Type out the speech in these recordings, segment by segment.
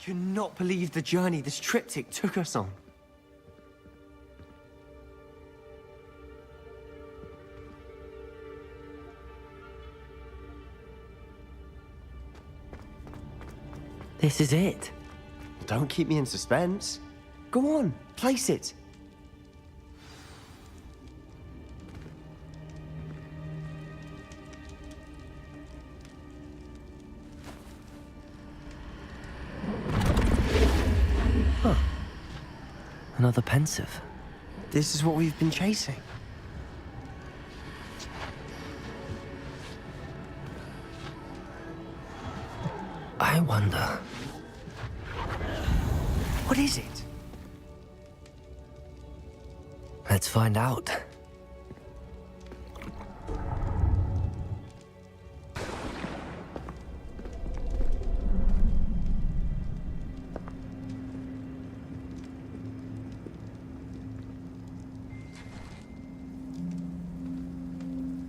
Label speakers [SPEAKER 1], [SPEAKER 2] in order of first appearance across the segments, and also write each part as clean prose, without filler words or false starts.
[SPEAKER 1] cannot believe the journey this triptych took us on.
[SPEAKER 2] This is it.
[SPEAKER 1] Don't keep me in suspense. Go on, place it.
[SPEAKER 2] Huh. Another pensive.
[SPEAKER 1] This is what we've been chasing.
[SPEAKER 2] I wonder...
[SPEAKER 1] What is it?
[SPEAKER 2] Let's find out.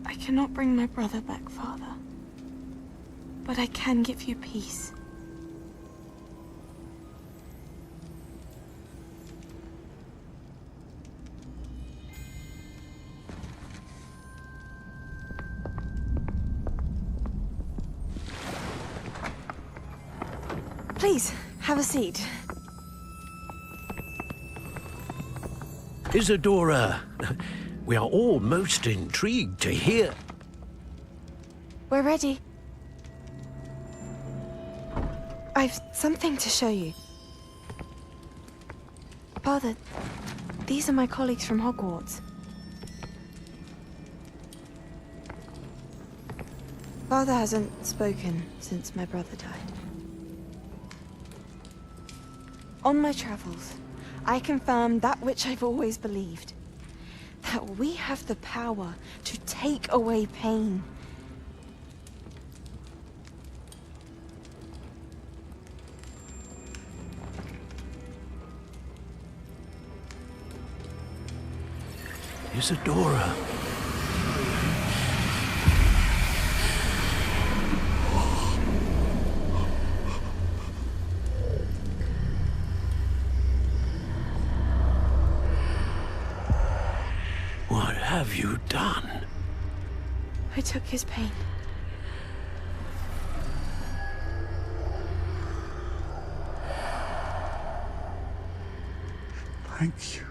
[SPEAKER 3] I cannot bring my brother back, Father. But I can give you peace. Please, have a seat.
[SPEAKER 4] Isadora, we are all most intrigued to hear.
[SPEAKER 3] We're ready. I've something to show you. Father, these are my colleagues from Hogwarts. Father hasn't spoken since my brother died. On my travels, I confirmed that which I've always believed. That we have the power to take away pain.
[SPEAKER 4] Isadora. What have you done?
[SPEAKER 3] I took his pain.
[SPEAKER 5] Thank you.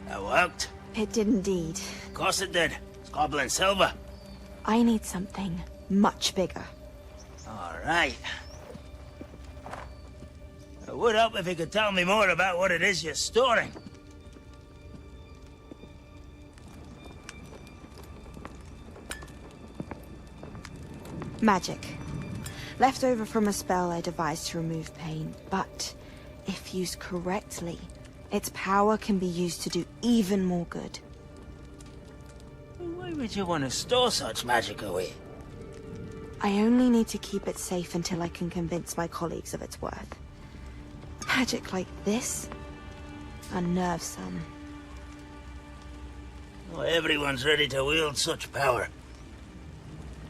[SPEAKER 6] That worked.
[SPEAKER 3] It did indeed.
[SPEAKER 6] Of course it did. It's goblin silver.
[SPEAKER 3] I need something much bigger.
[SPEAKER 6] All right. It would help if you could tell me more about what it is you're storing.
[SPEAKER 3] Magic. Left over from a spell I devised to remove pain, but if used correctly, its power can be used to do even more good.
[SPEAKER 6] Why would you want to store such magic away?
[SPEAKER 3] I only need to keep it safe until I can convince my colleagues of its worth. Magic like this unnerves some.
[SPEAKER 6] Not everyone's ready to wield such power.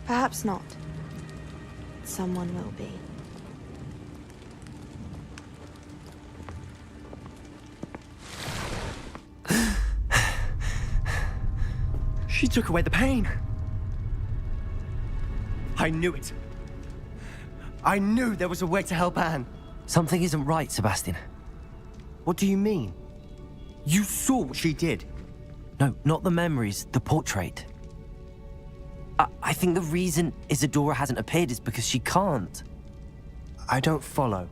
[SPEAKER 3] Perhaps not. Someone will be.
[SPEAKER 1] She took away the pain. I knew it. I knew there was a way to help Anne.
[SPEAKER 2] Something isn't right, Sebastian.
[SPEAKER 1] What do you mean? You saw what she did.
[SPEAKER 2] No, not the memories, the portrait. I think the reason Isadora hasn't appeared is because she can't.
[SPEAKER 1] I don't follow.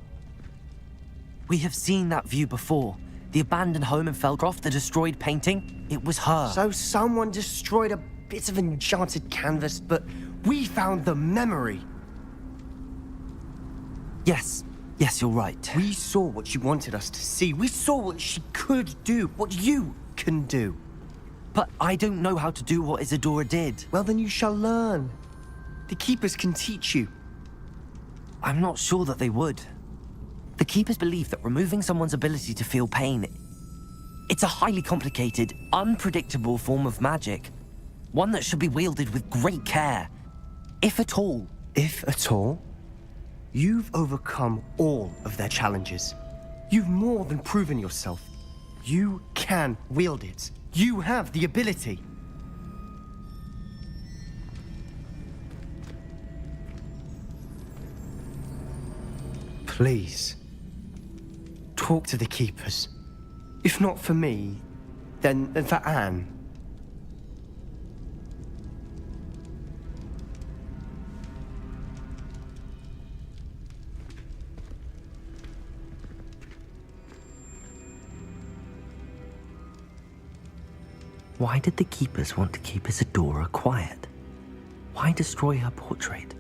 [SPEAKER 2] We have seen that view before. The abandoned home in Felcroft, the destroyed painting, it was her.
[SPEAKER 1] So someone destroyed a bit of enchanted canvas, but we found the memory.
[SPEAKER 2] Yes, you're right.
[SPEAKER 1] We saw what she wanted us to see. We saw what she could do, what you can do.
[SPEAKER 2] But I don't know how to do what Isadora did.
[SPEAKER 1] Well, then you shall learn. The Keepers can teach you.
[SPEAKER 2] I'm not sure that they would. The Keepers believe that removing someone's ability to feel pain, it's a highly complicated, unpredictable form of magic. One that should be wielded with great care. If at all.
[SPEAKER 1] If at all? You've overcome all of their challenges. You've more than proven yourself. You can wield it. You have the ability. Please, talk to the Keepers. If not for me, then for Anne.
[SPEAKER 2] Why did the Keepers want to keep Isadora quiet? Why destroy her portrait?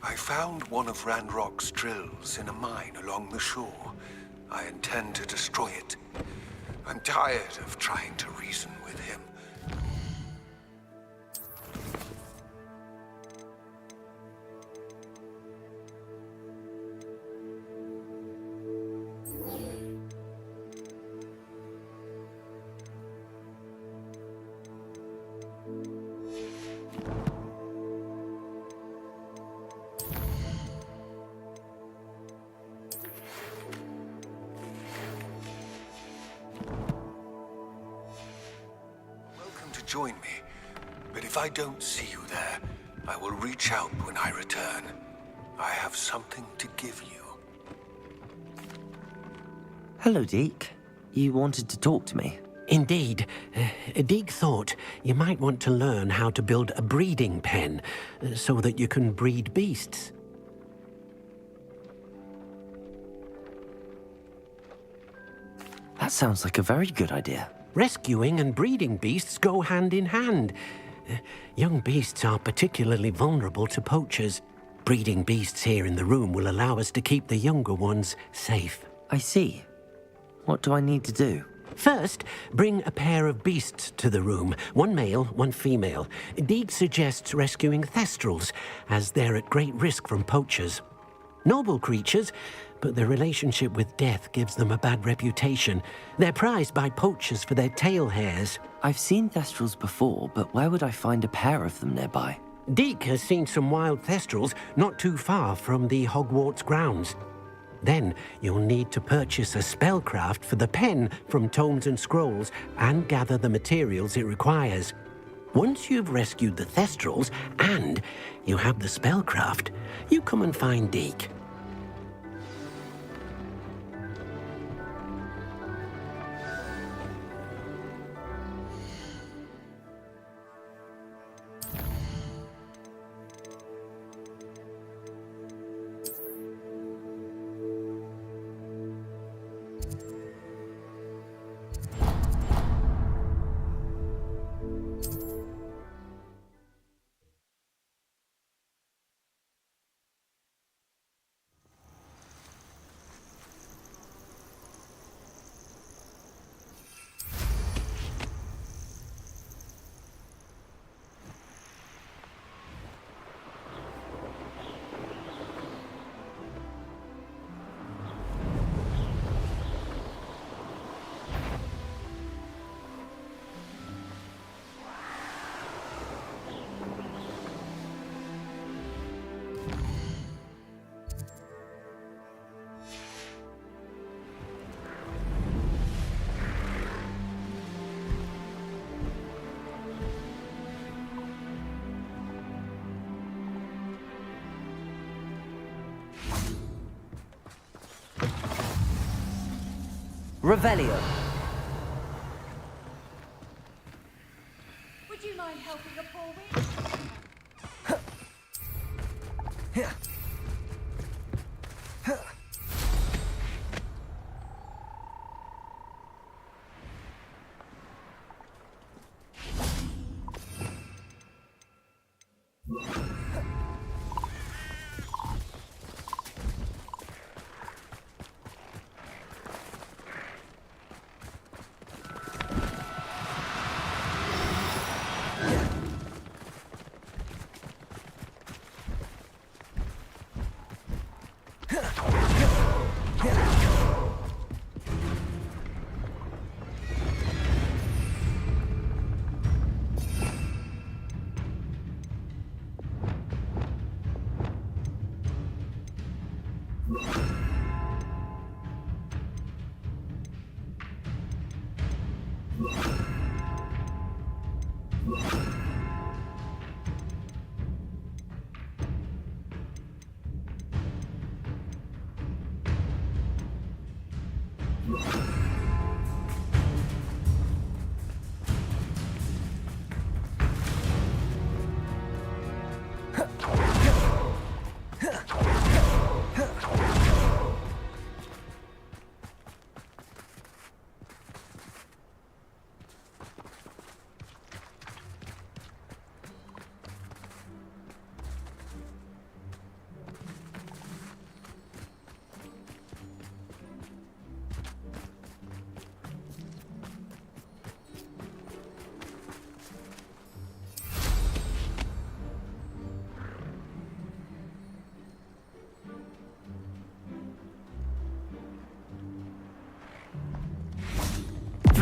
[SPEAKER 5] I found one of Ranrock's drills in a mine along the shore. I intend to destroy it. I'm tired of trying to reason with him. Join me, but if I don't see you there, I will reach out when I return. I have something to give you.
[SPEAKER 2] Hello, Deke. You wanted to talk to me?
[SPEAKER 4] Indeed. Deek thought you might want to learn how to build a breeding pen so that you can breed beasts.
[SPEAKER 2] That sounds like a very good idea.
[SPEAKER 4] Rescuing and breeding beasts go hand in hand. Young beasts are particularly vulnerable to poachers. Breeding beasts here in the room will allow us to keep the younger ones safe.
[SPEAKER 2] I see. What do I need to do?
[SPEAKER 4] First, bring a pair of beasts to the room. One male, one female. Deed suggests rescuing thestrals, as they're at great risk from poachers. Noble creatures, but their relationship with death gives them a bad reputation. They're prized by poachers for their tail hairs.
[SPEAKER 2] I've seen thestrals before, but where would I find a pair of them nearby?
[SPEAKER 4] Deke has seen some wild thestrals not too far from the Hogwarts grounds. Then you'll need to purchase a spellcraft for the pen from Tomes and Scrolls and gather the materials it requires. Once you've rescued the thestrals and you have the spellcraft, you come and find Deke.
[SPEAKER 2] Revelio.
[SPEAKER 7] Would you mind helping a poor witch?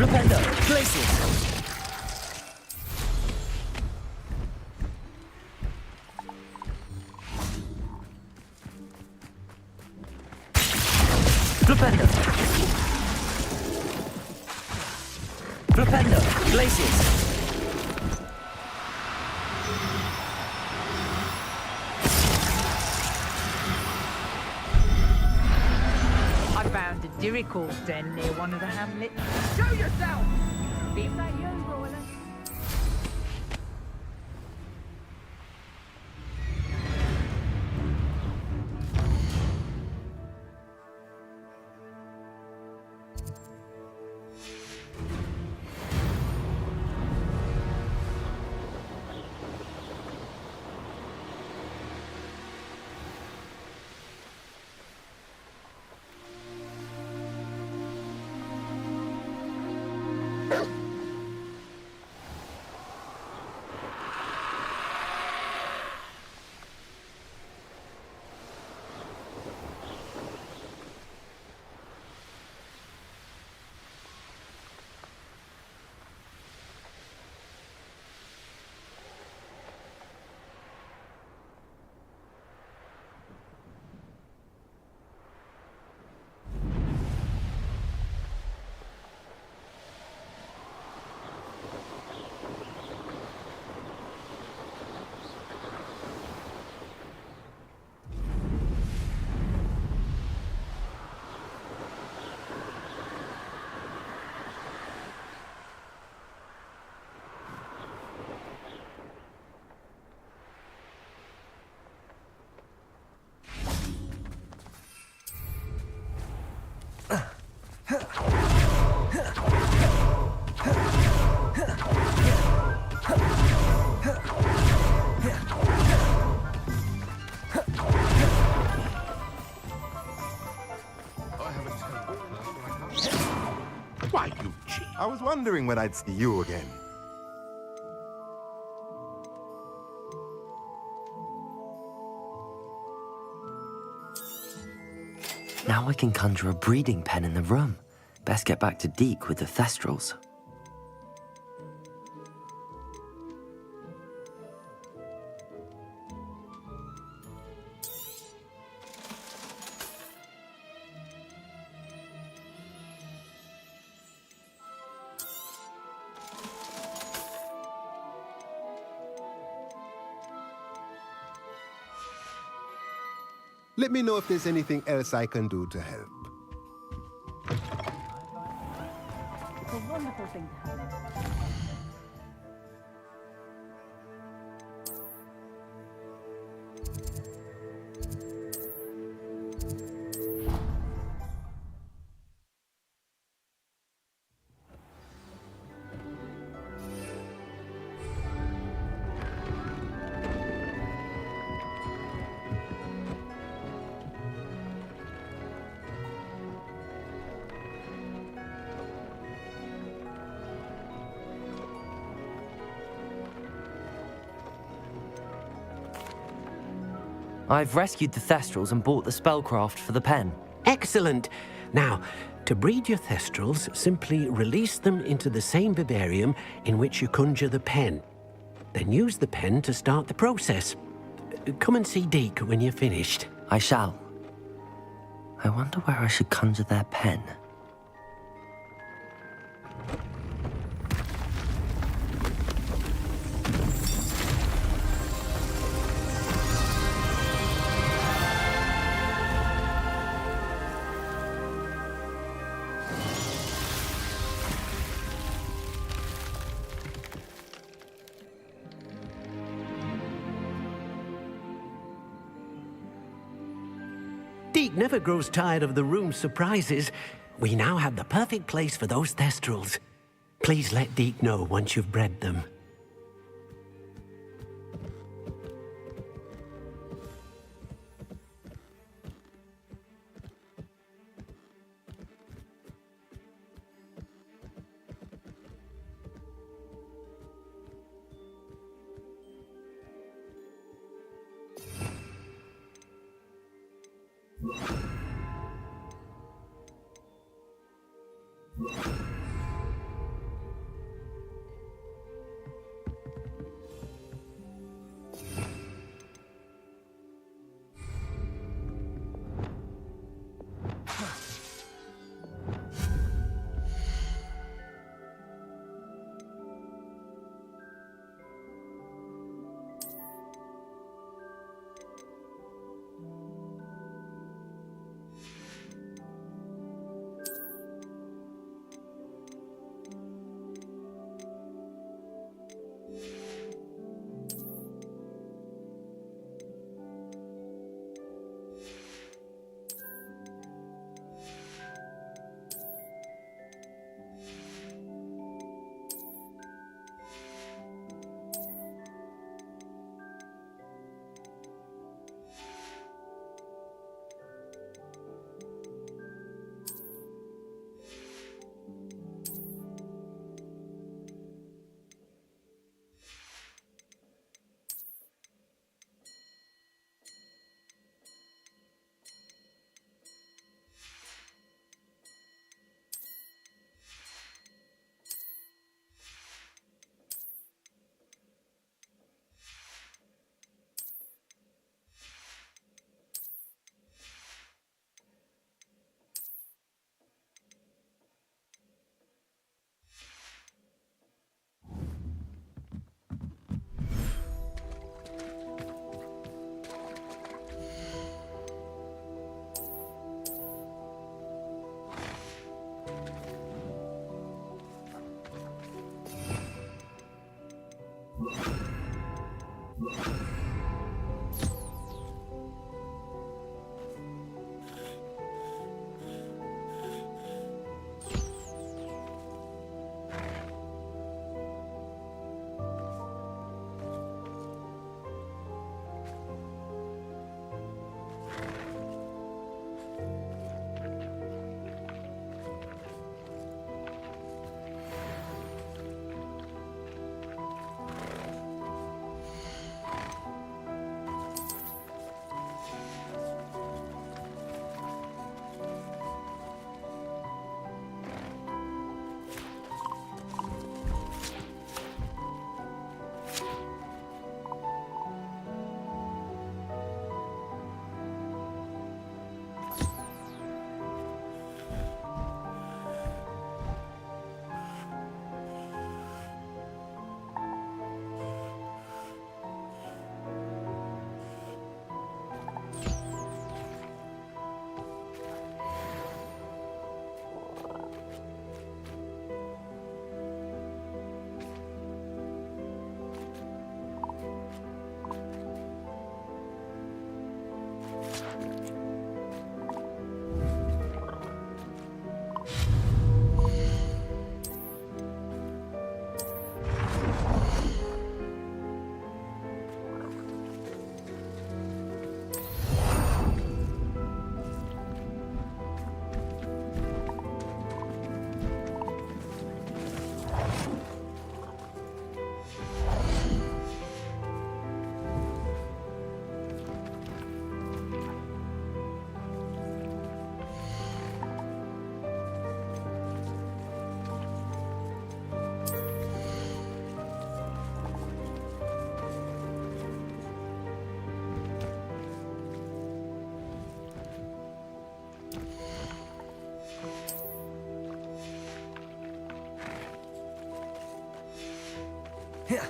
[SPEAKER 2] Flipendo, places! Flipendo! Flipendo, places!
[SPEAKER 7] I found a Diricor den near one of the hamlets. Show yourself! Be that you, Roland.
[SPEAKER 8] Why, you cheat. I was wondering when I'd see you again.
[SPEAKER 2] Now I can conjure a breeding pen in the room. Best get back to Deke with the Thestrals.
[SPEAKER 8] Let me know if there's anything else I can do to help.
[SPEAKER 7] It's a wonderful thing to have.
[SPEAKER 2] I've rescued the Thestrals and bought the spellcraft for the pen.
[SPEAKER 4] Excellent. Now, to breed your Thestrals, simply release them into the same vivarium in which you conjure the pen. Then use the pen to start the process. Come and see Deke when you're finished.
[SPEAKER 2] I shall. I wonder where I should conjure their pen.
[SPEAKER 4] Deek never grows tired of the room's surprises. We now have the perfect place for those thestrals. Please let Deek know once you've bred them.
[SPEAKER 1] Here.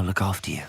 [SPEAKER 2] I'll look after you.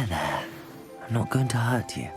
[SPEAKER 2] There. I'm not going to hurt you.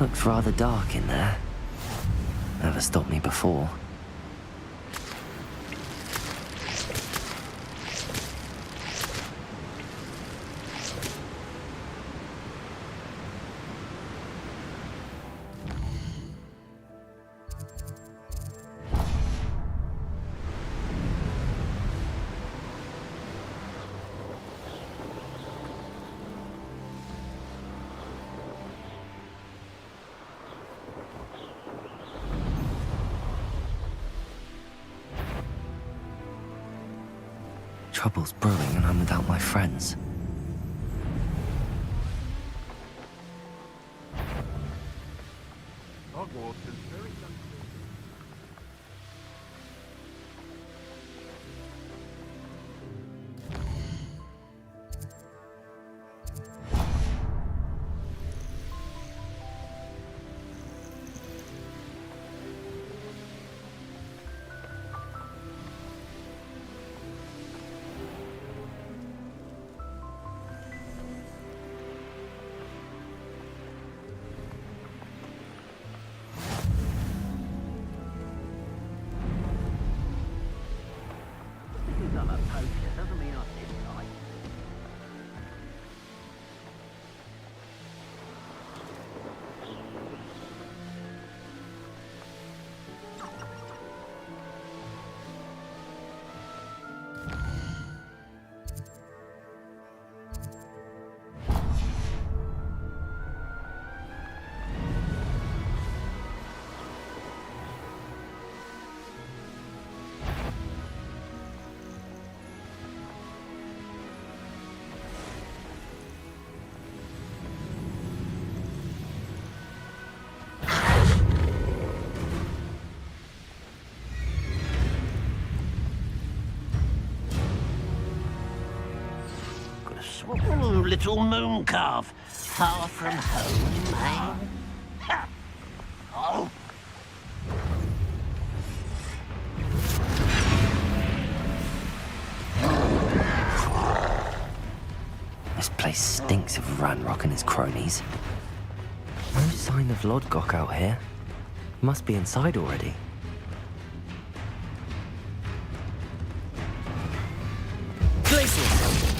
[SPEAKER 2] Looks rather dark in there. Never stopped me before. Trouble's brewing and I'm without my friends.
[SPEAKER 8] Hogwarts is very
[SPEAKER 9] little moon calf, far from home, eh? Ha! Oh.
[SPEAKER 2] This place stinks of Ranrock and his cronies. No sign of Lodgok out here. Must be inside already. Glacius!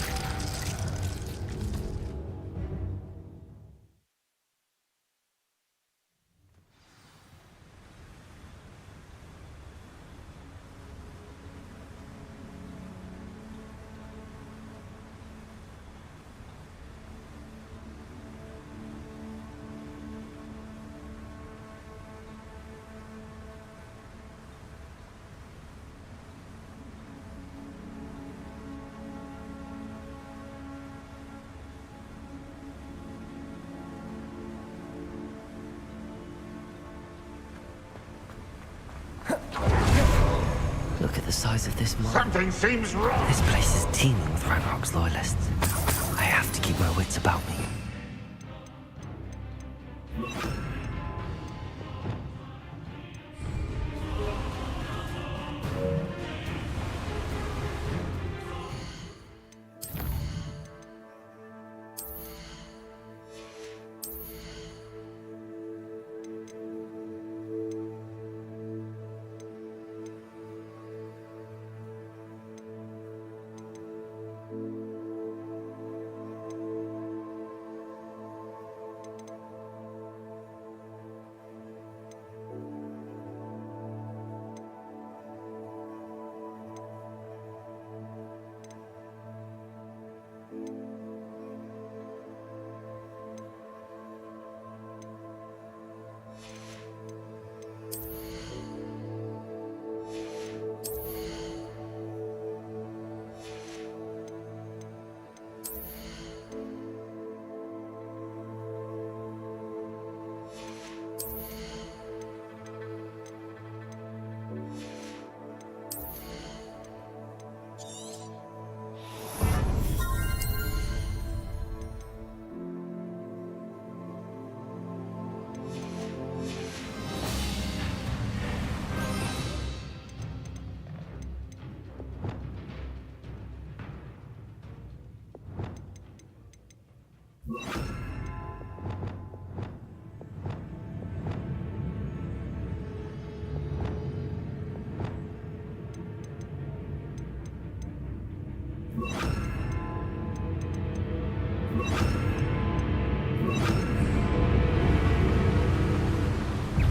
[SPEAKER 2] Look at the size of this mine.
[SPEAKER 9] Something seems wrong.
[SPEAKER 2] This place is teeming with Ranrock's loyalists. I have to keep my wits about me.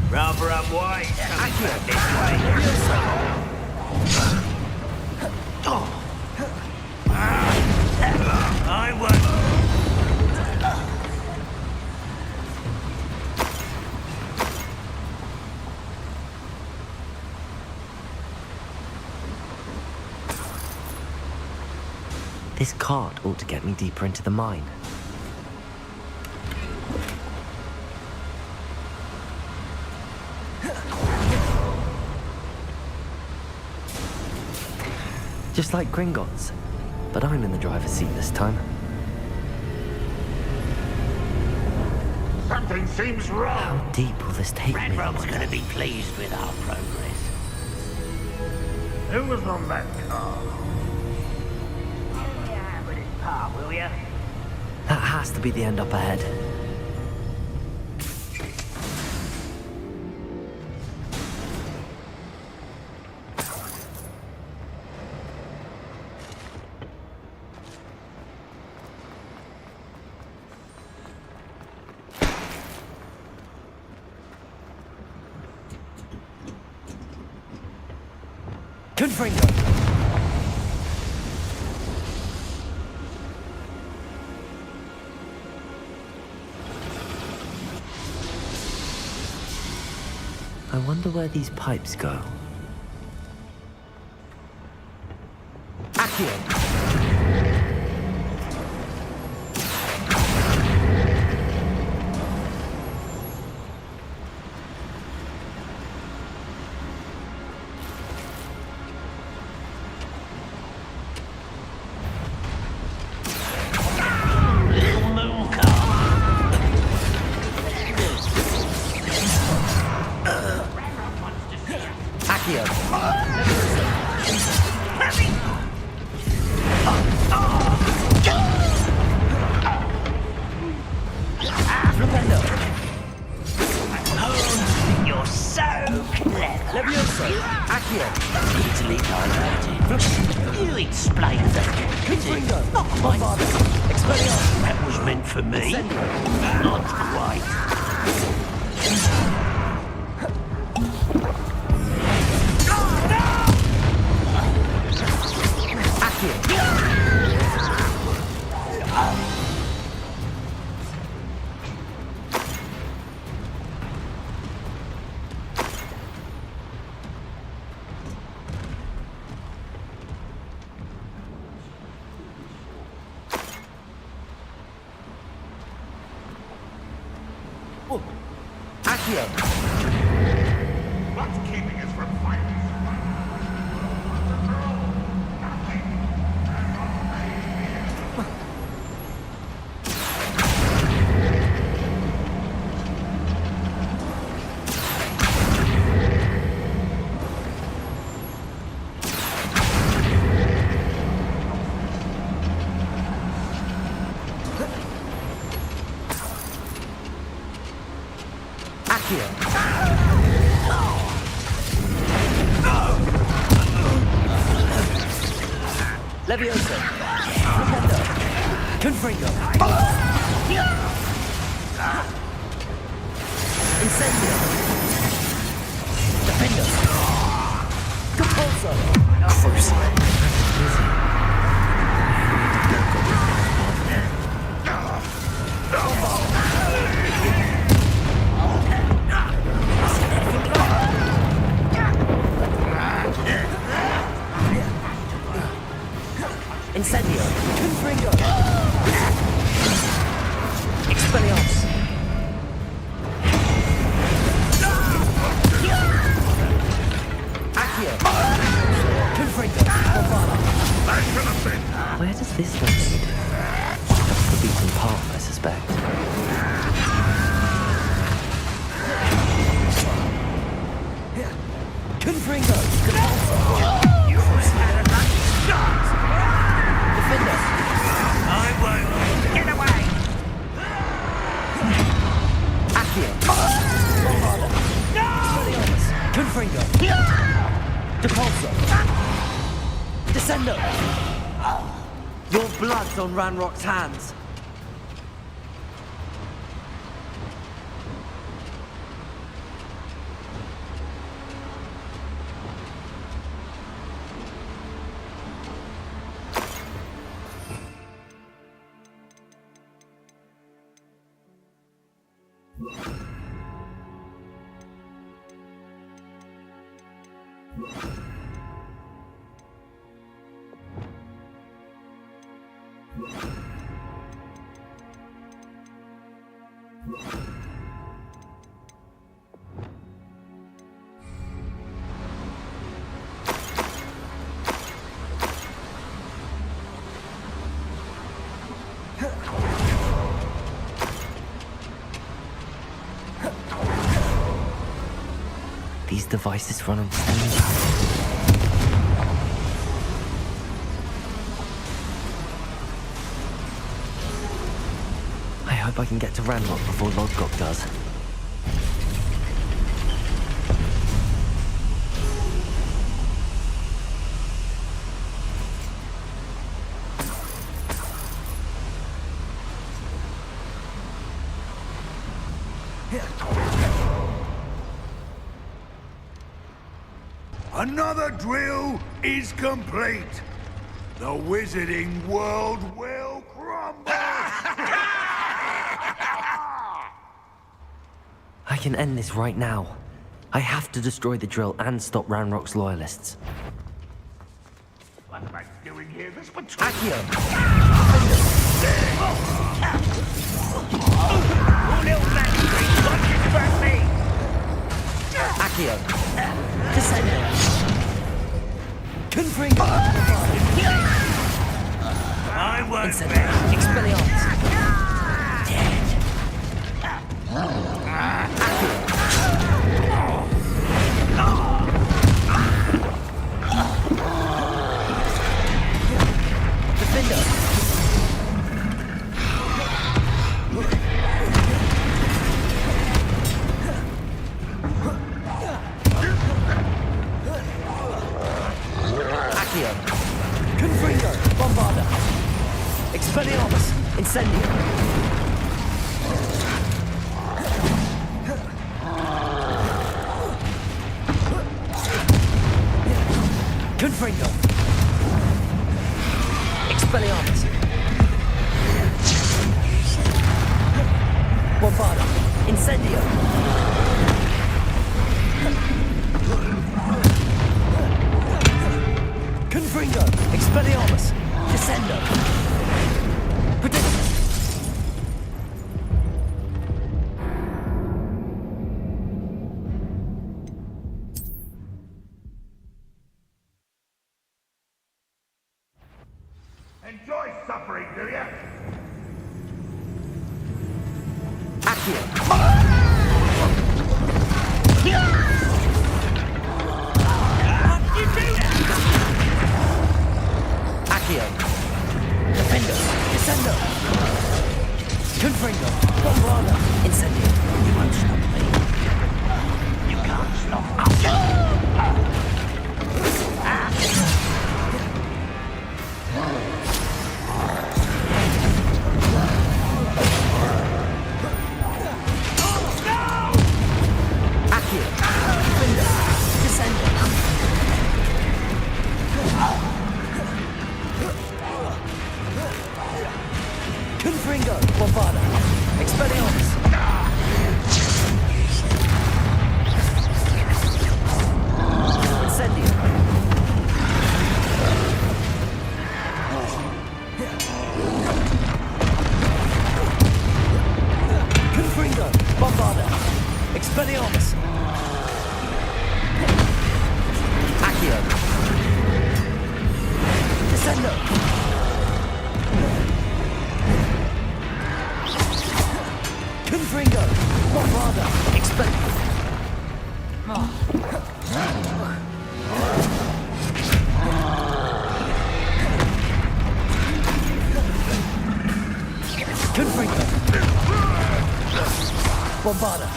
[SPEAKER 6] Rather up white. Coming back this way. I won't.
[SPEAKER 2] This cart ought to get me deeper into the mine. Just like Gringotts, but I'm in the driver's seat this time.
[SPEAKER 9] Something seems
[SPEAKER 2] How
[SPEAKER 9] wrong.
[SPEAKER 2] deep will this take me?
[SPEAKER 9] Ranrock's gonna be pleased with our progress. Who was on that car?
[SPEAKER 6] Yeah, with his pa, will ya?
[SPEAKER 2] That has to be the end up ahead. Confringo! I wonder where these pipes go. Accio!
[SPEAKER 6] You're so clever.
[SPEAKER 2] Levioso! Accio!
[SPEAKER 9] Easily dilated. You explain that.
[SPEAKER 2] Confringo!
[SPEAKER 9] Not quite.
[SPEAKER 2] Expelliarmus!
[SPEAKER 9] That was meant for me. Not quite.
[SPEAKER 2] Accio!
[SPEAKER 9] What's keeping us from fighting?
[SPEAKER 2] Levioso! Confringo! Incendio! Defendo! Compulso! Crucible! Incendio! Confringo! Expelliarmus! Accio! Confringo! Where does this one lead? That's the beaten path, I suspect. Confringo!
[SPEAKER 6] You had a lucky shot.
[SPEAKER 2] Defender!
[SPEAKER 6] I won't. Get away.
[SPEAKER 2] Accio! Expelliarmus! Confringo! Depulso! Descendo! Your blood's on Ranrock's hands. These devices run on steam power. I hope I can get to Ranrock before Lodgok does.
[SPEAKER 10] Another drill is complete. The wizarding world will crumble.
[SPEAKER 2] I can end this right now. I have to destroy the drill and stop Ranrock's loyalists.
[SPEAKER 10] What am I doing here? This patrol.
[SPEAKER 2] Accio!
[SPEAKER 6] Oh, little man, what did you burn me?
[SPEAKER 2] Accio! Descendo! Confringo!
[SPEAKER 6] I won't
[SPEAKER 2] Incendio!
[SPEAKER 6] bet.
[SPEAKER 2] Expelliarmus! Dead! Defender! Accio! Confringo! Bombarda! Expelliarmus! Incendio! Confringo! Expelliarmus! Bombarda! Incendio! Confringo! Expelliarmus! Descendo! Prediction!
[SPEAKER 10] Enjoy suffering, do you?
[SPEAKER 2] Accio! Accio! Defender! Descendo! Confringo! Bombarda! Incendio! You won't stop me. You can't stop us. Accio! Defender! Descendo! Confringo! Bombarda! Expelliarmus! Incendio! Confringo! Bombarda! Expelliarmus! Accio! Descendo! Confringo! Bombarda! Expelliarmus! Confringo! Bombarda!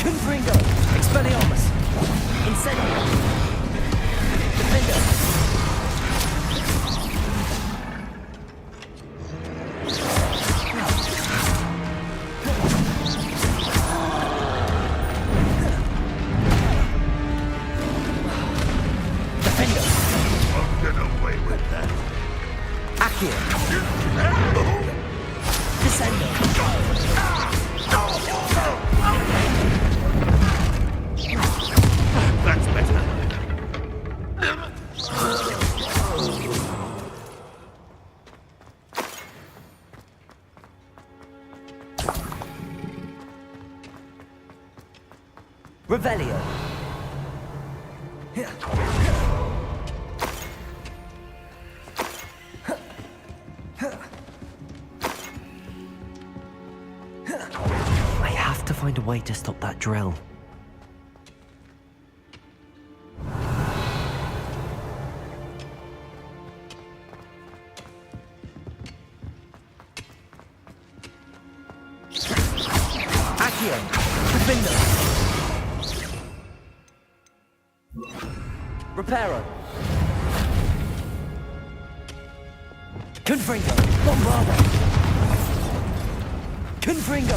[SPEAKER 2] Confringo! Expelliarmus! Incendio! Defender! Defender!
[SPEAKER 10] I'll get away with that.
[SPEAKER 2] Accio. Descendo.
[SPEAKER 10] That's better.
[SPEAKER 2] Revelio. I have to find a way to stop that drill. Accio. Defendo. Reparo. Confringo. Bombardo. Confringo.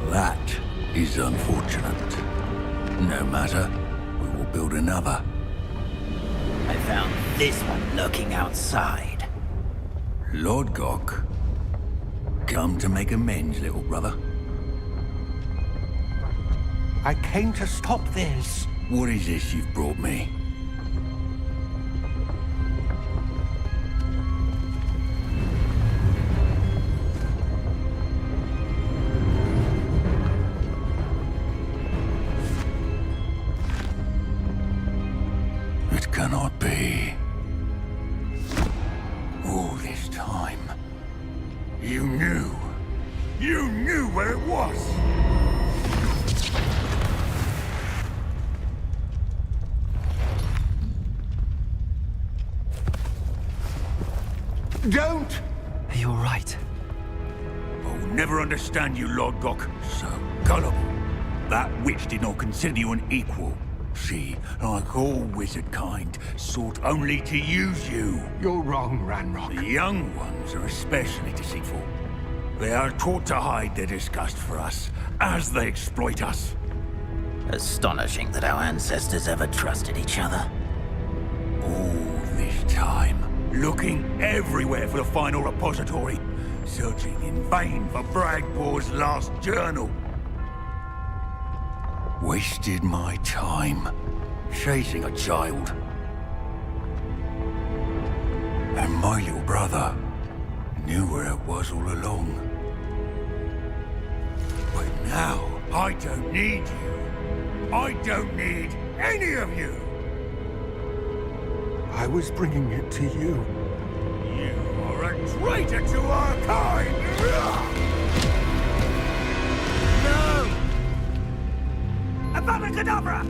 [SPEAKER 10] That is unfortunate. No matter, we will build another.
[SPEAKER 9] I found this one lurking outside.
[SPEAKER 10] Lord Gok, come to make amends, little brother.
[SPEAKER 4] I came to stop this.
[SPEAKER 10] What is this you've brought me? It cannot be. All this time, you knew. You knew where it was. Don't!
[SPEAKER 2] Are you alright?
[SPEAKER 10] I will never understand you, Lord Gok. So gullible. That witch did not consider you an equal. She, like all wizard kind, sought only to use you.
[SPEAKER 4] You're wrong, Ranrock.
[SPEAKER 10] The young ones are especially deceitful. They are taught to hide their disgust for us, as they exploit us.
[SPEAKER 9] Astonishing that our ancestors ever trusted each other.
[SPEAKER 10] All this time, looking everywhere for the final repository, searching in vain for Bragpor's last journal. Wasted my time, chasing a child. And my little brother knew where it was all along. But now, I don't need you. I don't need any of you.
[SPEAKER 4] I was bringing it to you.
[SPEAKER 10] You are a traitor to our kind! No! Avada Kedavra!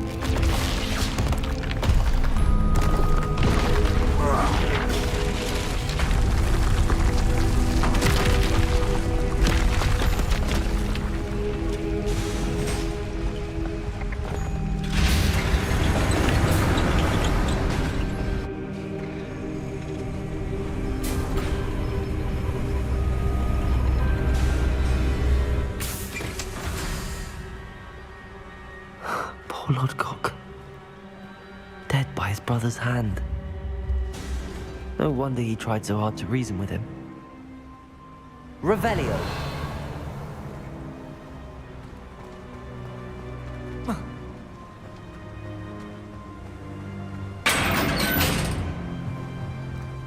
[SPEAKER 2] Poor Lord Gok. Dead by his brother's hand. No wonder he tried so hard to reason with him. Revelio.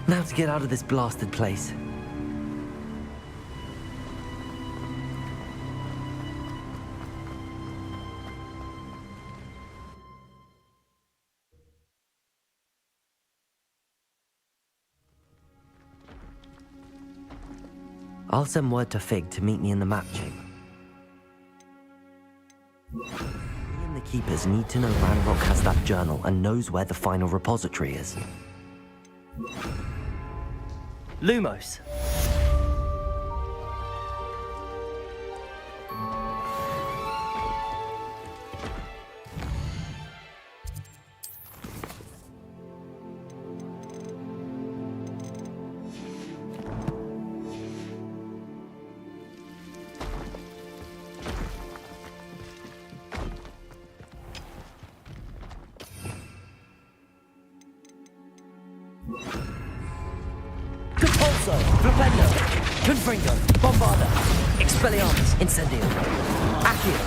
[SPEAKER 2] Now to get out of this blasted place. I'll send word to Fig to meet me in the map chamber. Me and the Keepers need to know Ranrock has that journal and knows where the final repository is. Lumos. Compulso, Flipendo, Confringo, Bombarda, Expelliarmus, Incendio, Accio.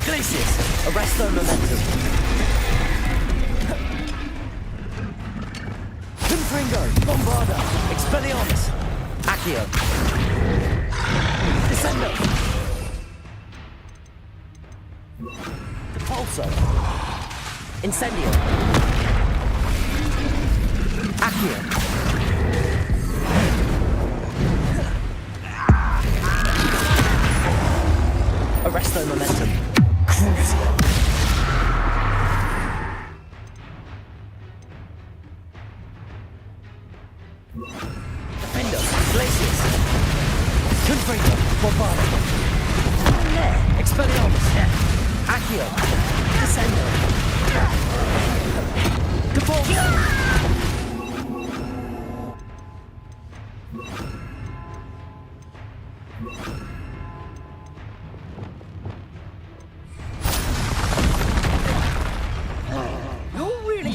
[SPEAKER 2] Glacius, Arresto Momentum. Confringo, Bombarda, Expelliarmus, Accio. Descendo. Depulso. Incendio. Accio. Arresto Momentum. Crucio. Defendo. Glacius. Confringo. Bombarda. Expelliarmus. Accio. Descendo. Depulso.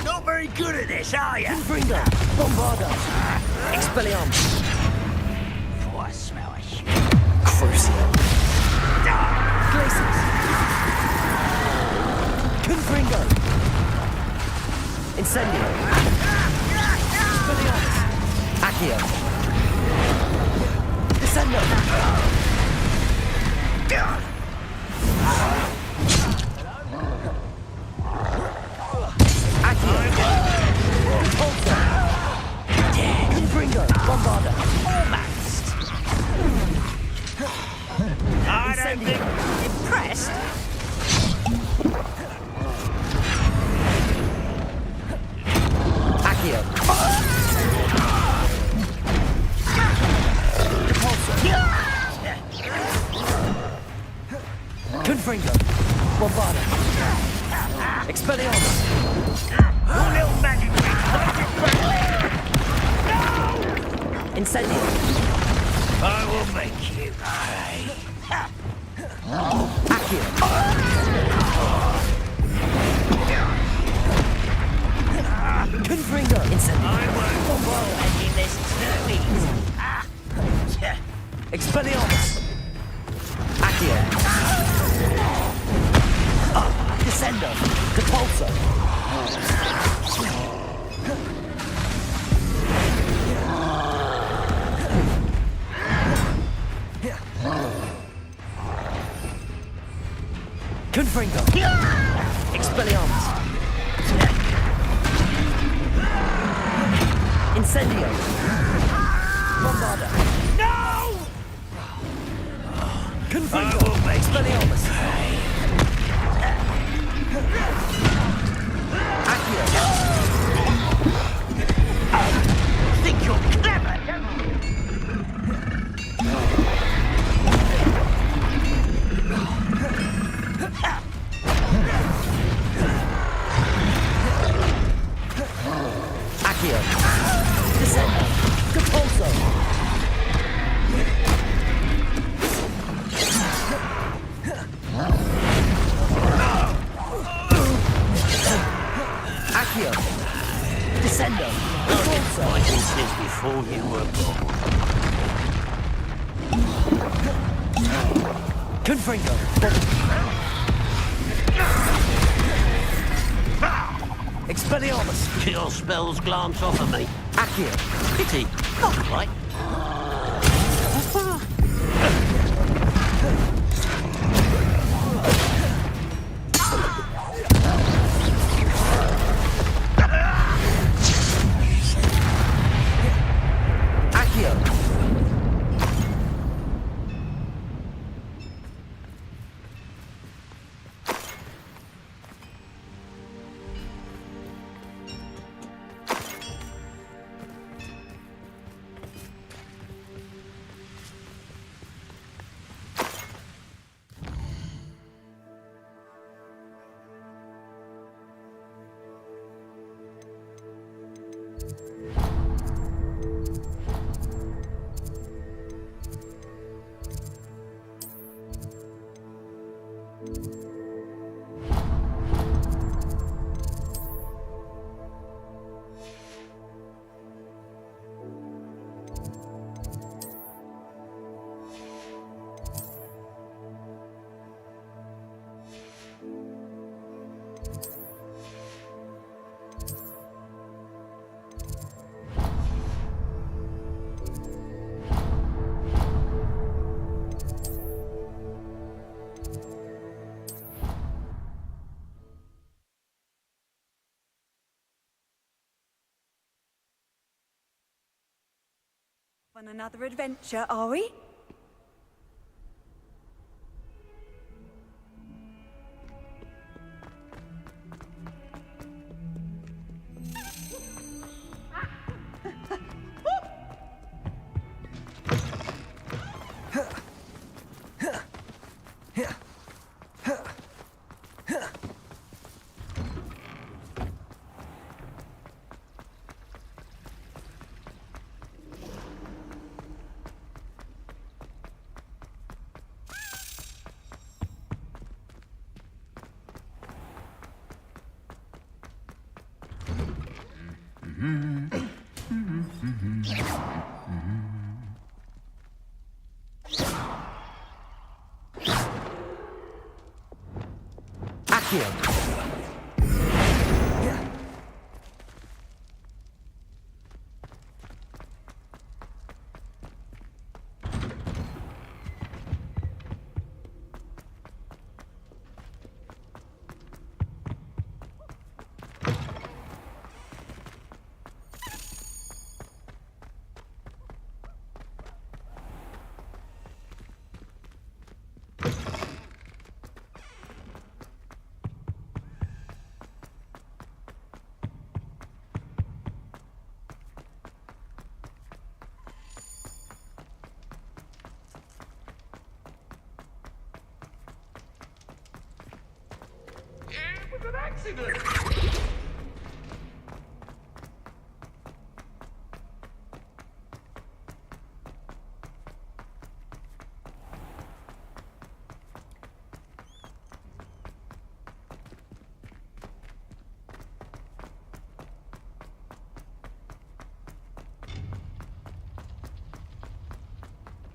[SPEAKER 6] Not very good at this, are you?
[SPEAKER 2] Confringo. Bombarda. Expelliarmus.
[SPEAKER 6] Oh, I smell a shit.
[SPEAKER 2] Crucio. Glacius. Confringo. Incendio. Expelliarmus. Accio. Descendo. Accio. Repulsor. Confringo. Bombarda.
[SPEAKER 6] Almost. I don't think impressed.
[SPEAKER 2] Accio. Repulsor. Confringo. Bombarda. Expelliarmus.
[SPEAKER 6] Your little magic trick.
[SPEAKER 2] Incendio.
[SPEAKER 6] I will make you pay.
[SPEAKER 2] Accio. Confringo. Incendio.
[SPEAKER 6] I won't fall making this too easy.
[SPEAKER 2] Expelliarmus. Accio. Descendo. Depulso. Confringo. Expelliarmus. Incendio. Bombarda.
[SPEAKER 6] No!
[SPEAKER 2] Confringo.
[SPEAKER 6] I will make
[SPEAKER 2] Expelliarmus. Accio.
[SPEAKER 6] Think you're clever, don't you?
[SPEAKER 2] Accio. Descendo. Depulso. Accio. Descendo. Depulso.
[SPEAKER 6] I did this before you were born.
[SPEAKER 2] Confringo. Expelliarmus.
[SPEAKER 9] Your spells glance off of me.
[SPEAKER 2] Accio.
[SPEAKER 9] Pity. Not quite.
[SPEAKER 2] Accio.
[SPEAKER 11] On another adventure, are we?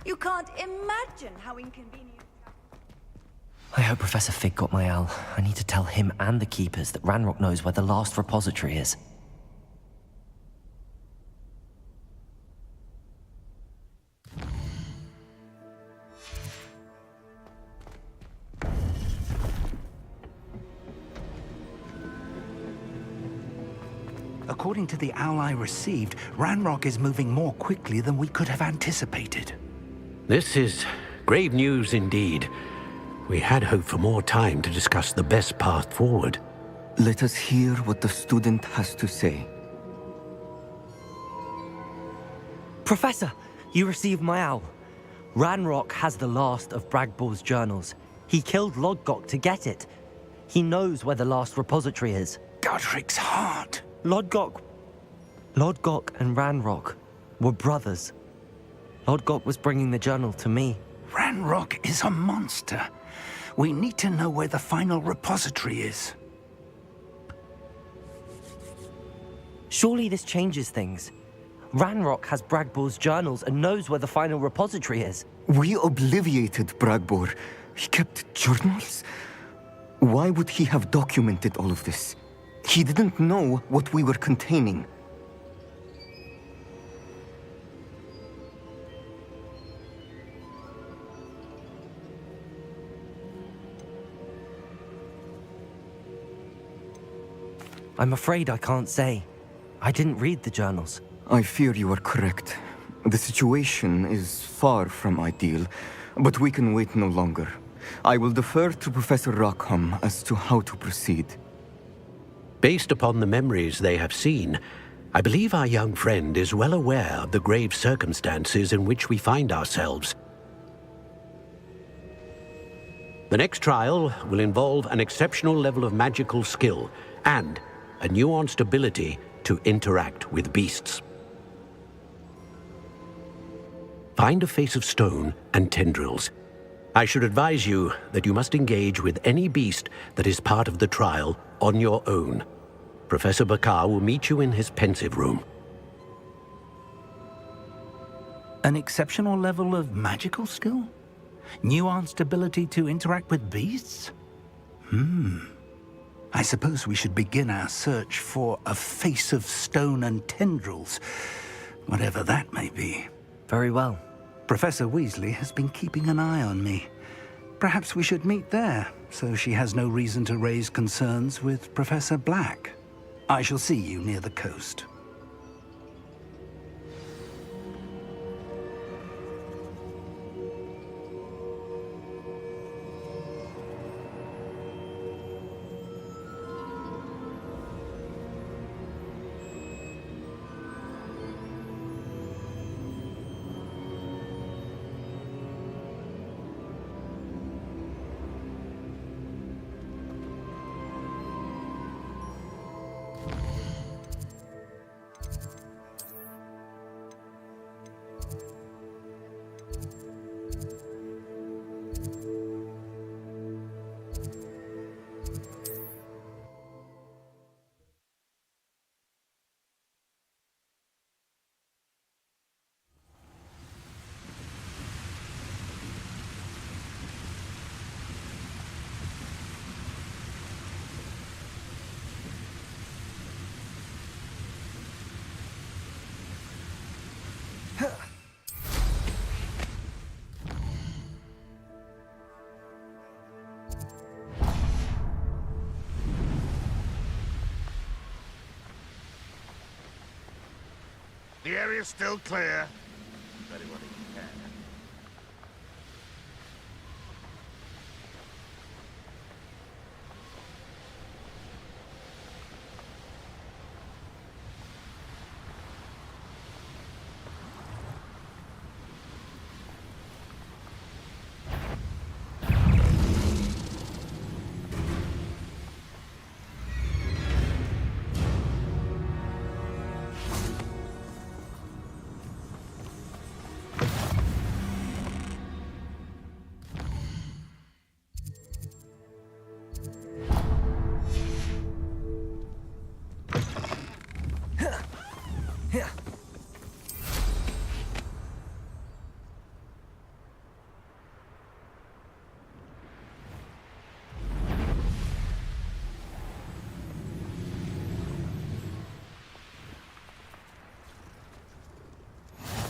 [SPEAKER 11] You can't imagine how inconvenient.
[SPEAKER 2] I hope Professor Fig got my owl. I need to tell him and the Keepers that Ranrock knows where the last repository is.
[SPEAKER 12] According to the owl I received, Ranrock is moving more quickly than we could have anticipated.
[SPEAKER 4] This is grave news indeed. We had hoped for more time to discuss the best path forward.
[SPEAKER 13] Let us hear what the student has to say.
[SPEAKER 2] Professor, you received my owl. Ranrock has the last of Bragbor's journals. He killed Lodgok to get it. He knows where the last repository is.
[SPEAKER 12] Godric's heart.
[SPEAKER 2] Lodgok and Ranrock were brothers. Lodgok was bringing the journal to me.
[SPEAKER 12] Ranrock is a monster. We need to know where the final repository is.
[SPEAKER 2] Surely this changes things. Ranrock has Bragbor's journals and knows where the final repository is.
[SPEAKER 13] We obliviated Bragbor. He kept journals? Why would he have documented all of this? He didn't know what we were containing.
[SPEAKER 2] I'm afraid I can't say. I didn't read the journals.
[SPEAKER 13] I fear you are correct. The situation is far from ideal, but we can wait no longer. I will defer to Professor Rockham as to how to proceed.
[SPEAKER 4] Based upon the memories they have seen, I believe our young friend is well aware of the grave circumstances in which we find ourselves. The next trial will involve an exceptional level of magical skill and a nuanced ability to interact with beasts. Find a face of stone and tendrils. I should advise you that you must engage with any beast that is part of the trial on your own. Professor Bakar will meet you in his pensive room.
[SPEAKER 12] An exceptional level of magical skill? Nuanced ability to interact with beasts? I suppose we should begin our search for a face of stone and tendrils, whatever that may be.
[SPEAKER 2] Very well.
[SPEAKER 12] Professor Weasley has been keeping an eye on me. Perhaps we should meet there, so she has no reason to raise concerns with Professor Black. I shall see you near the coast.
[SPEAKER 14] The area's still clear. Anyone who can.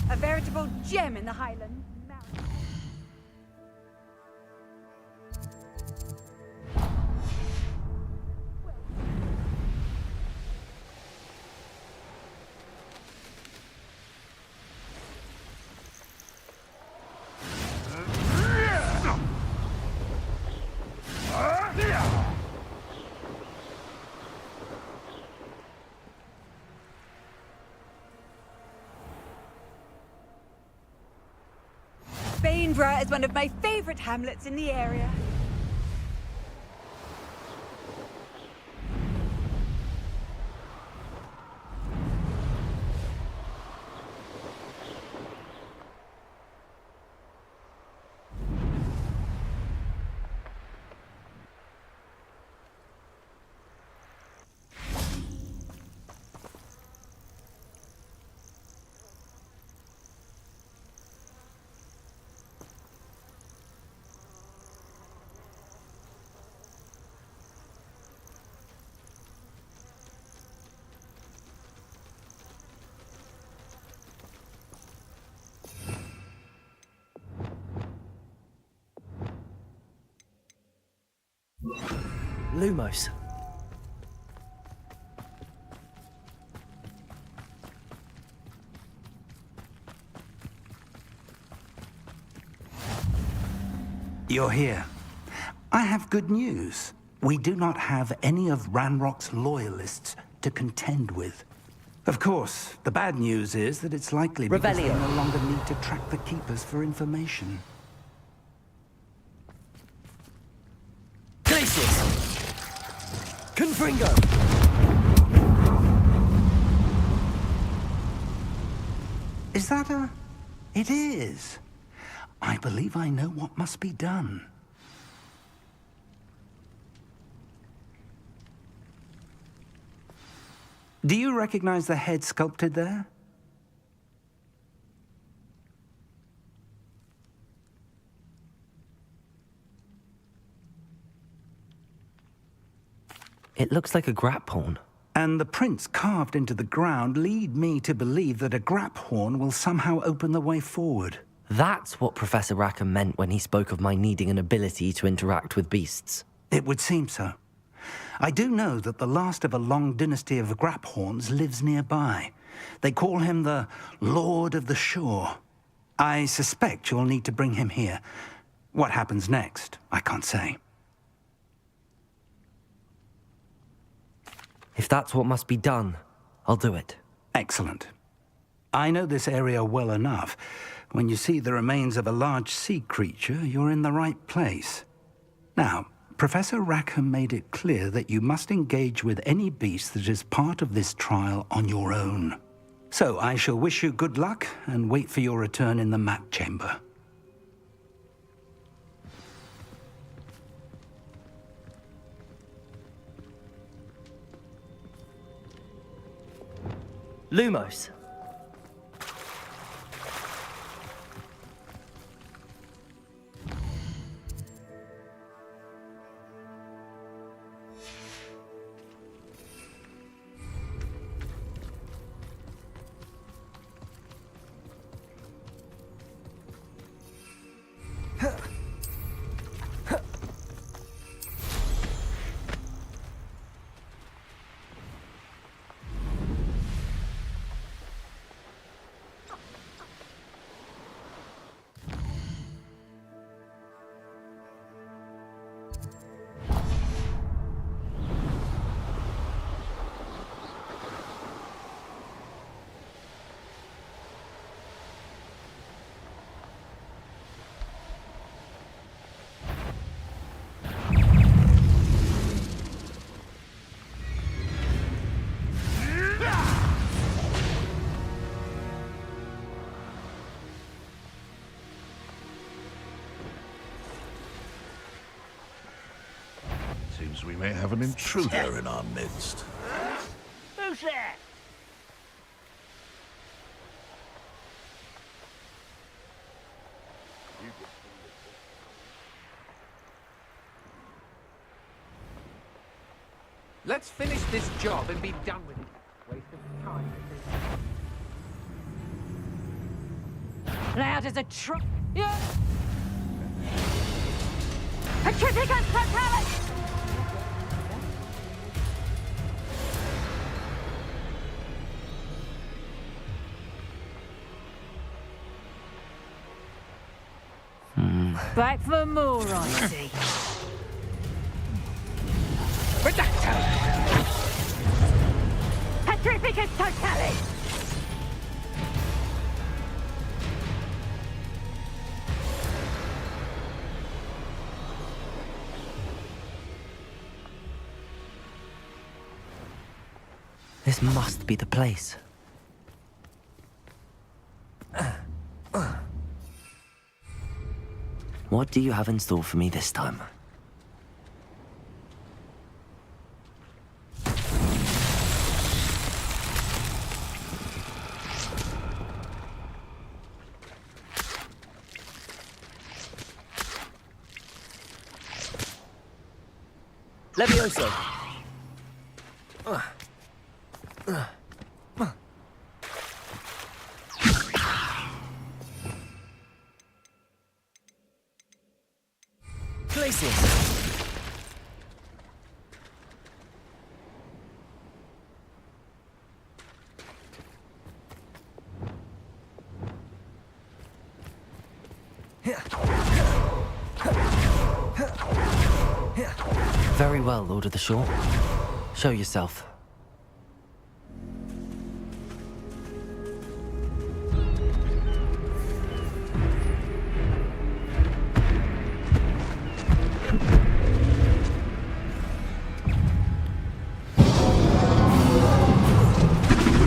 [SPEAKER 11] A veritable gem in the Highland Mountains. Bainborough is one of my favorite hamlets in the area.
[SPEAKER 2] Lumos.
[SPEAKER 12] You're here. I have good news. We do not have any of Ranrock's loyalists to contend with. Of course, the bad news is that it's likely because they no longer need to track the Keepers for information.
[SPEAKER 2] Confringo!
[SPEAKER 12] Is that a... It is. I believe I know what must be done. Do you recognize the head sculpted there?
[SPEAKER 2] It looks like a grap horn.
[SPEAKER 12] And the prints carved into the ground lead me to believe that a grap horn will somehow open the way forward.
[SPEAKER 2] That's what Professor Rackham meant when he spoke of my needing an ability to interact with beasts.
[SPEAKER 12] It would seem so. I do know that the last of a long dynasty of grap horns lives nearby. They call him the Lord of the Shore. I suspect you'll need to bring him here. What happens next, I can't say.
[SPEAKER 2] If that's what must be done, I'll do it.
[SPEAKER 12] Excellent. I know this area well enough. When you see the remains of a large sea creature, you're in the right place. Now, Professor Rackham made it clear that you must engage with any beast that is part of this trial on your own. So I shall wish you good luck and wait for your return in the map chamber.
[SPEAKER 2] Lumos.
[SPEAKER 14] Seems we may have an intruder in our midst.
[SPEAKER 6] Who's there?
[SPEAKER 15] Let's finish this job and be done with it. Waste of time.
[SPEAKER 11] Loud as a truck. Yeah. Petrificus totalis! Back for more, I see.
[SPEAKER 15] Reducto!
[SPEAKER 11] Petrificus totalis!
[SPEAKER 2] This must be the place. What do you have in store for me this time? Levioso! Places! Very well, Lord of the Shore. Show yourself.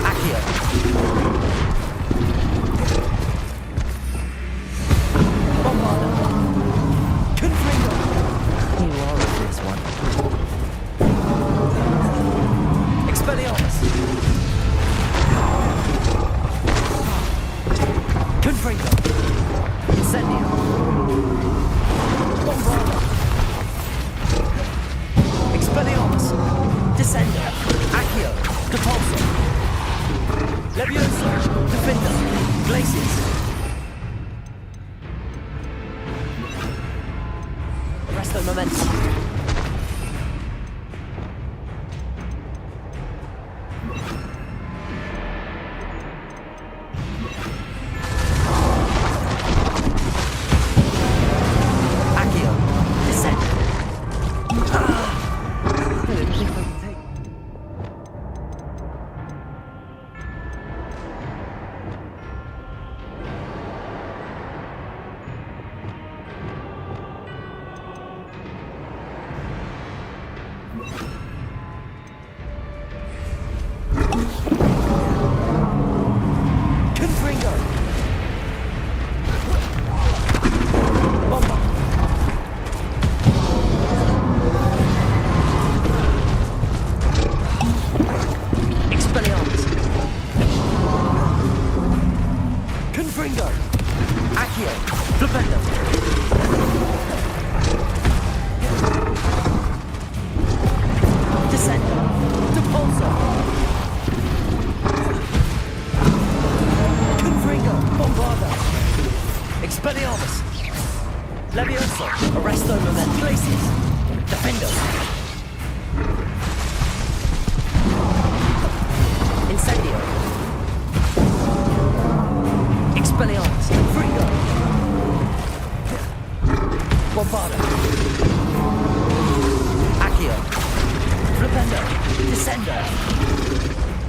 [SPEAKER 2] Accio. Descender. Accio. Depulso. Levioso. Defender. Glacius. Arresto Momentum. Accio. Descend. Confringo. Bomba. Expelliarmus. Confringo. Accio. Flipendo. Descender. Depulso. Confringo. Bombarda. Expelliarmus. Levioso. Arresto Momentum. Glacius. Defendo. Incendio. Expelliarmus. Confringo. Bombarda. Accio. Flipendo. Descender.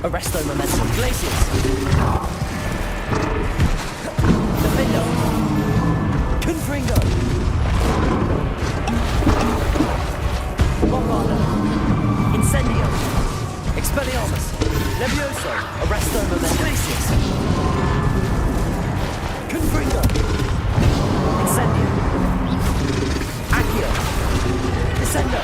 [SPEAKER 2] Arresto Momentum. Glacius. Defendo. Confringo. Bombarda. Incendio. Expelliarmus. Levioso. Arresto Momentum. Glacius. Confringo. Incendio. Accio. Descendo.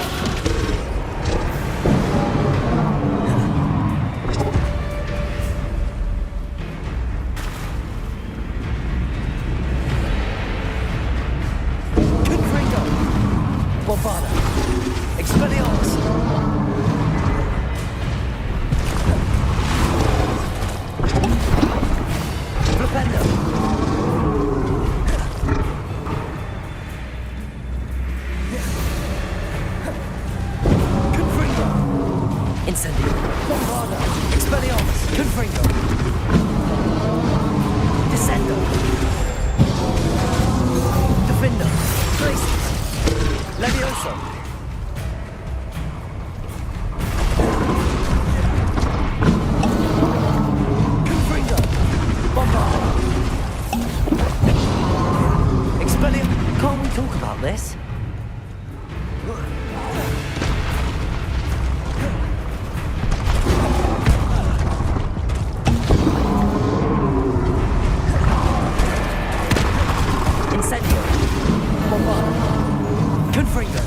[SPEAKER 2] Confringo. Bombarda. Expelliarmus. Flipendo. Confringo. Incendio. Bombarda. Expelliarmus. Confringo. Descendo. Defendo. Glacius. Levioso. Confringo. Bombarda. Expelliarmus. Can't we talk about this? Incendio. Bombarda. Confringo.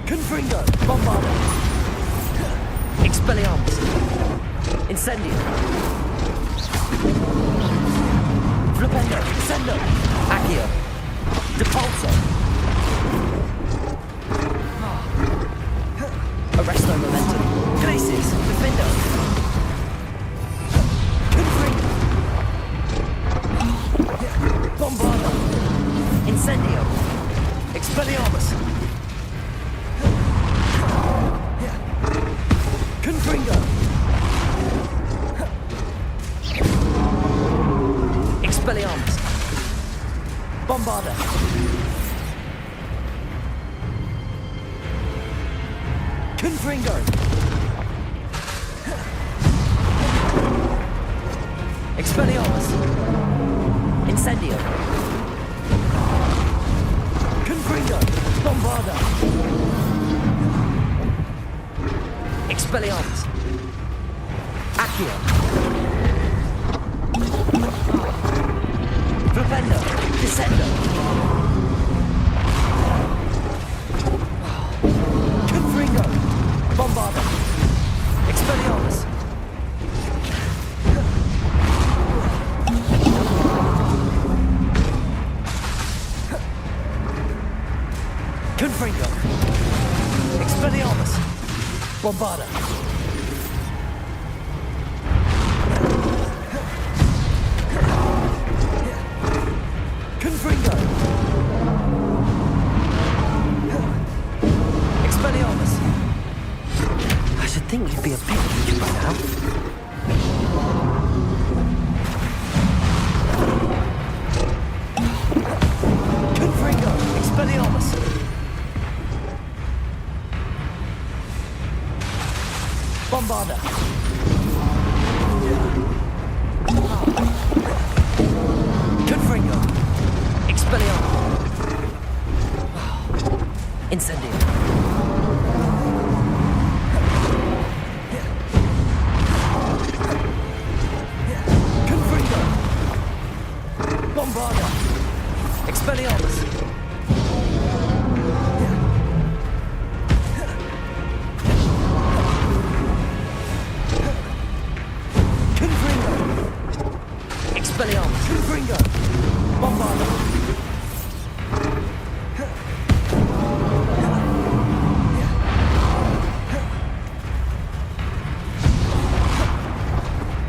[SPEAKER 2] Confringo. Bombarda. Expelliarmus. Incendio. Flipendo. Descendo. Accio. Depulso. Arresto Momentum. Glacius. Defendo. Confringo. Bombarda. Incendio. Expelliarmus. Confringo. Expelliarmus. Bombarda. Confringo. Expelliarmus. Incendio. Confringo. Bombarda. Expelliarmus. Accio. Confringo. Expelliarmus. Bombarda. Confringo. Expelliarmus. I should think you'd be a bit huge by now. Confringo. Expelliarmus. Bombarda. Confringo. Expelliarmus. Incendio. Confringo. Bombarda. Expelliarmus. Expelliarmus. Confringo. Bombarda.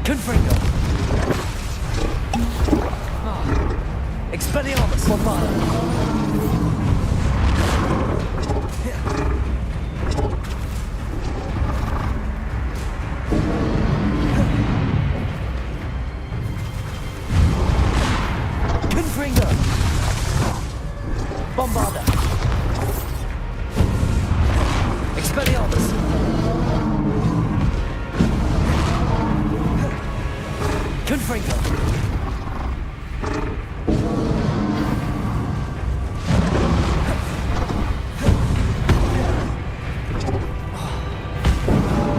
[SPEAKER 2] Confringo. Expelliarmus. Bombarda. Confringo. Bombarda. Expelliarmus. Confringo.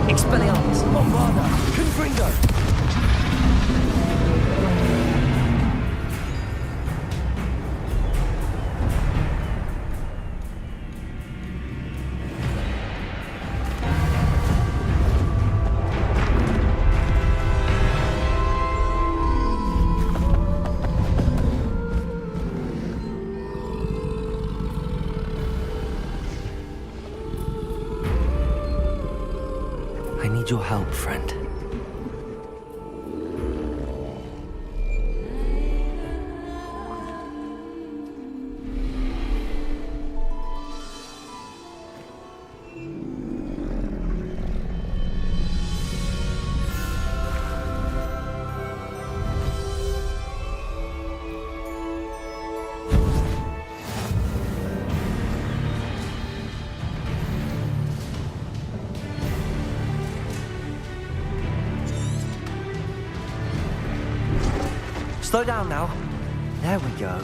[SPEAKER 2] Expelliarmus. Bombarda. Confringo. I need your help, friend. Slow down now. There we go.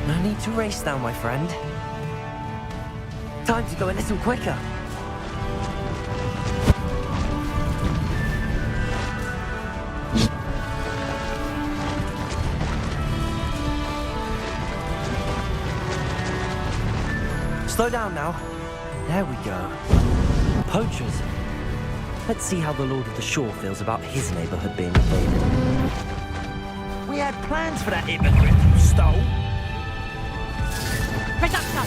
[SPEAKER 2] No need to race now, my friend. Time to go a little quicker. Slow down now. There we go. Poachers. Let's see how the Lord of the Shore feels about his neighborhood being invaded.
[SPEAKER 6] We had plans for that hypocrite you stole.
[SPEAKER 11] Reducto!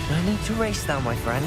[SPEAKER 2] No need to race now, my friend.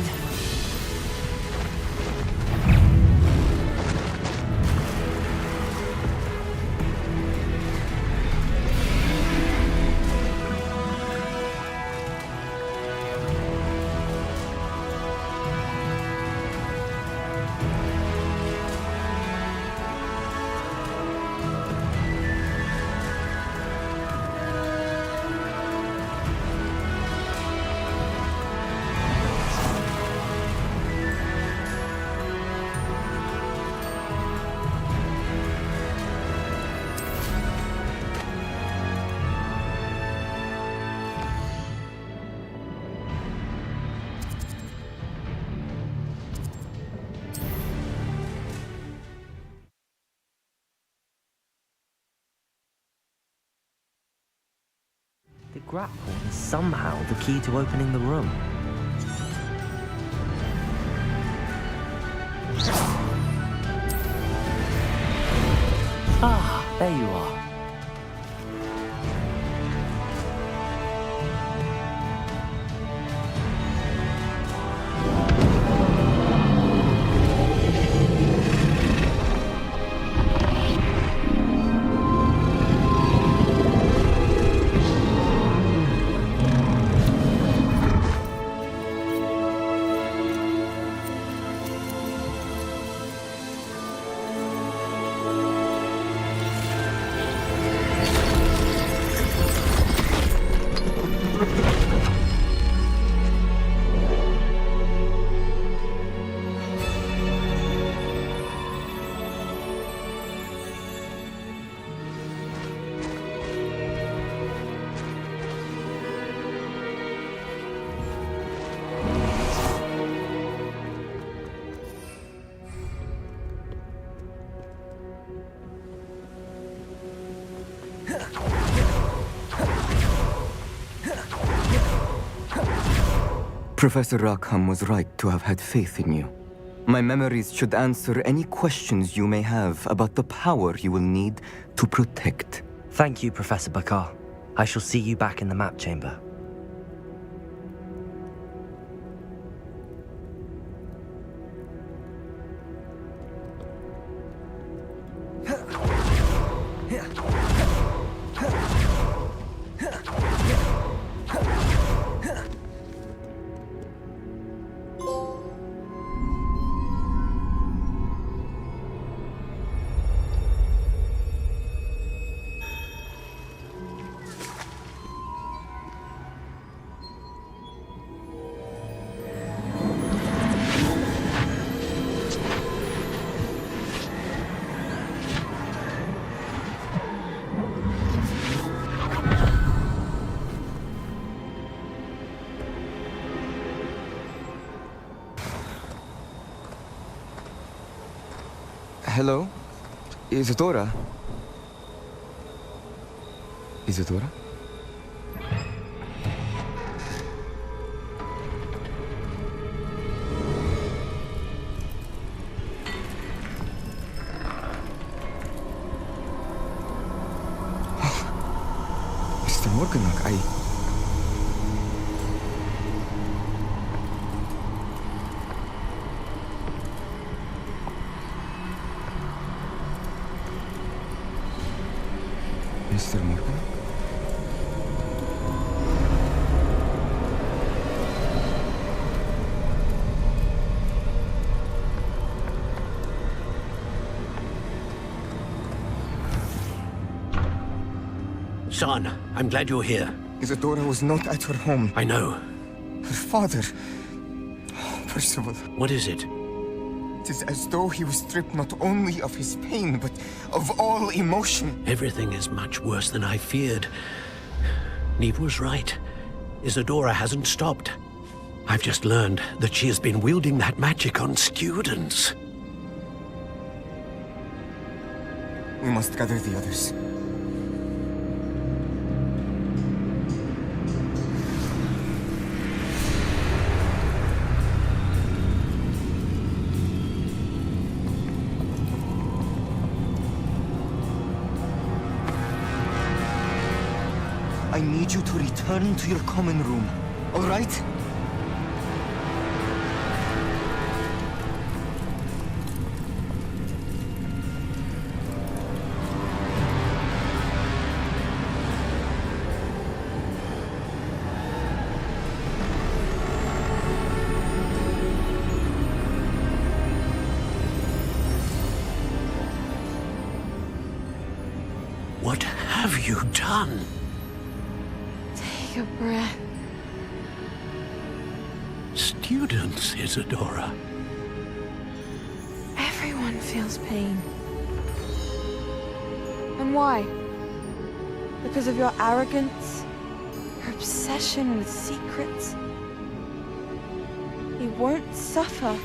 [SPEAKER 2] grapple is somehow the key to opening the room. Ah, there you are.
[SPEAKER 13] Professor Rackham was right to have had faith in you. My memories should answer any questions you may have about the power you will need to protect.
[SPEAKER 2] Thank you, Professor Bakar. I shall see you back in the map chamber.
[SPEAKER 13] Hello? Isadora? Isadora? Mr. Morganach, Mr. Morgan?
[SPEAKER 4] Son, I'm glad you're here.
[SPEAKER 13] Isadora was not at her home.
[SPEAKER 4] I know.
[SPEAKER 13] Her father... Percival.
[SPEAKER 4] What is it?
[SPEAKER 13] It is as though he was stripped not only of his pain, but of all emotion.
[SPEAKER 4] Everything is much worse than I feared. Neve was right. Isadora hasn't stopped. I've just learned that she has been wielding that magic on students.
[SPEAKER 13] We must gather the others. I need you to return to your common room, all right?
[SPEAKER 4] What have you done?
[SPEAKER 3] Take a breath.
[SPEAKER 4] Students, Isadora.
[SPEAKER 3] Everyone feels pain. And why? Because of your arrogance? Your obsession with secrets? He won't suffer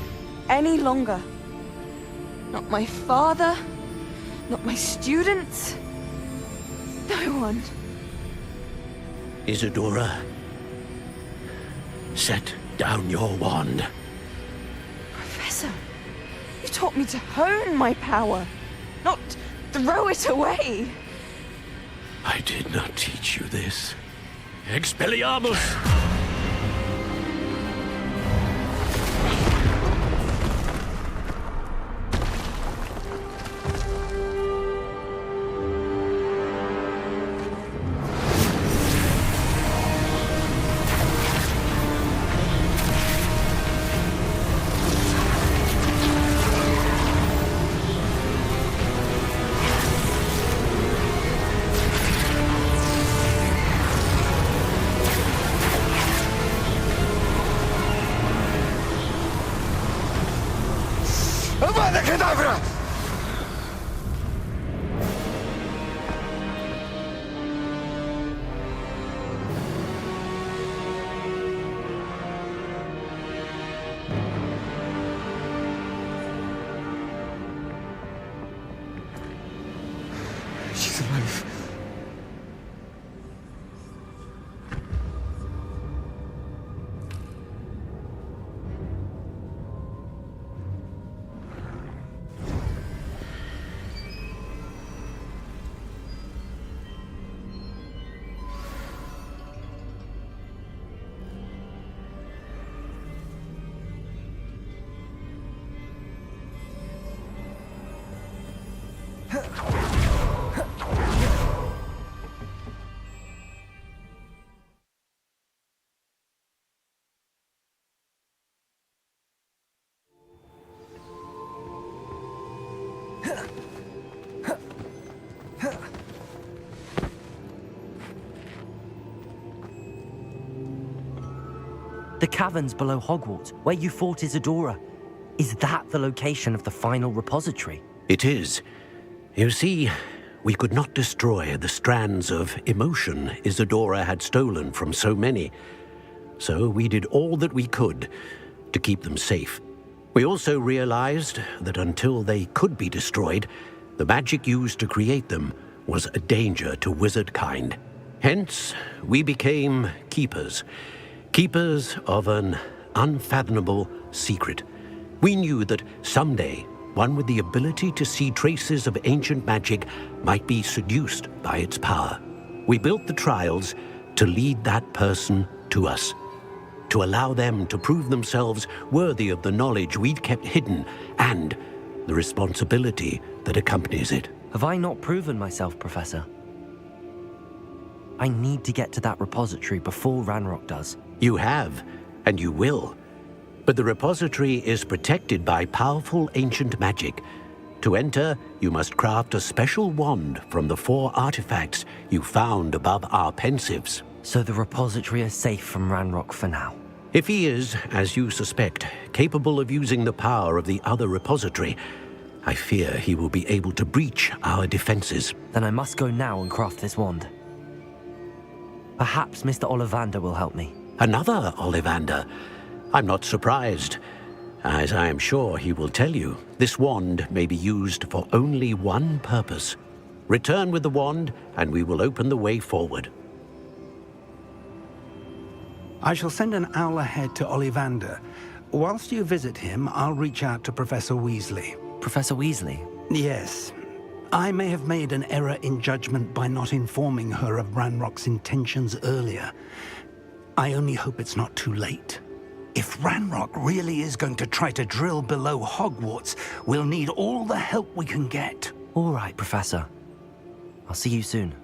[SPEAKER 3] any longer. Not my father, not my students, no one.
[SPEAKER 4] Isadora, set down your wand.
[SPEAKER 3] Professor, you taught me to hone my power, not throw it away.
[SPEAKER 4] I did not teach you this. Expelliarmus!
[SPEAKER 14] Avada Kedavra!
[SPEAKER 13] She's alive.
[SPEAKER 2] The caverns below Hogwarts, where you fought Isadora. Is that the location of the final repository?
[SPEAKER 4] It is. You see, we could not destroy the strands of emotion Isadora had stolen from so many. So we did all that we could to keep them safe. We also realized that until they could be destroyed, the magic used to create them was a danger to wizard kind. Hence, we became keepers. Keepers of an unfathomable secret. We knew that someday, one with the ability to see traces of ancient magic might be seduced by its power. We built the trials to lead that person to us, to allow them to prove themselves worthy of the knowledge we'd kept hidden and the responsibility that accompanies it.
[SPEAKER 2] Have I not proven myself, Professor? I need to get to that repository before Ranrock does.
[SPEAKER 4] You have, and you will. But the repository is protected by powerful ancient magic. To enter, you must craft a special wand from the 4 artifacts you found above our pensives.
[SPEAKER 2] So the repository is safe from Ranrock for now?
[SPEAKER 4] If he is, as you suspect, capable of using the power of the other repository, I fear he will be able to breach our defenses.
[SPEAKER 2] Then I must go now and craft this wand. Perhaps Mr. Ollivander will help me.
[SPEAKER 4] Another Ollivander? I'm not surprised. As I am sure he will tell you, this wand may be used for only one purpose. Return with the wand, and we will open the way forward.
[SPEAKER 12] I shall send an owl ahead to Ollivander. Whilst you visit him, I'll reach out to Professor Weasley.
[SPEAKER 2] Professor Weasley?
[SPEAKER 12] Yes. I may have made an error in judgment by not informing her of Ranrock's intentions earlier. I only hope it's not too late. If Ranrock really is going to try to drill below Hogwarts, we'll need all the help we can get.
[SPEAKER 2] All right, Professor. I'll see you soon.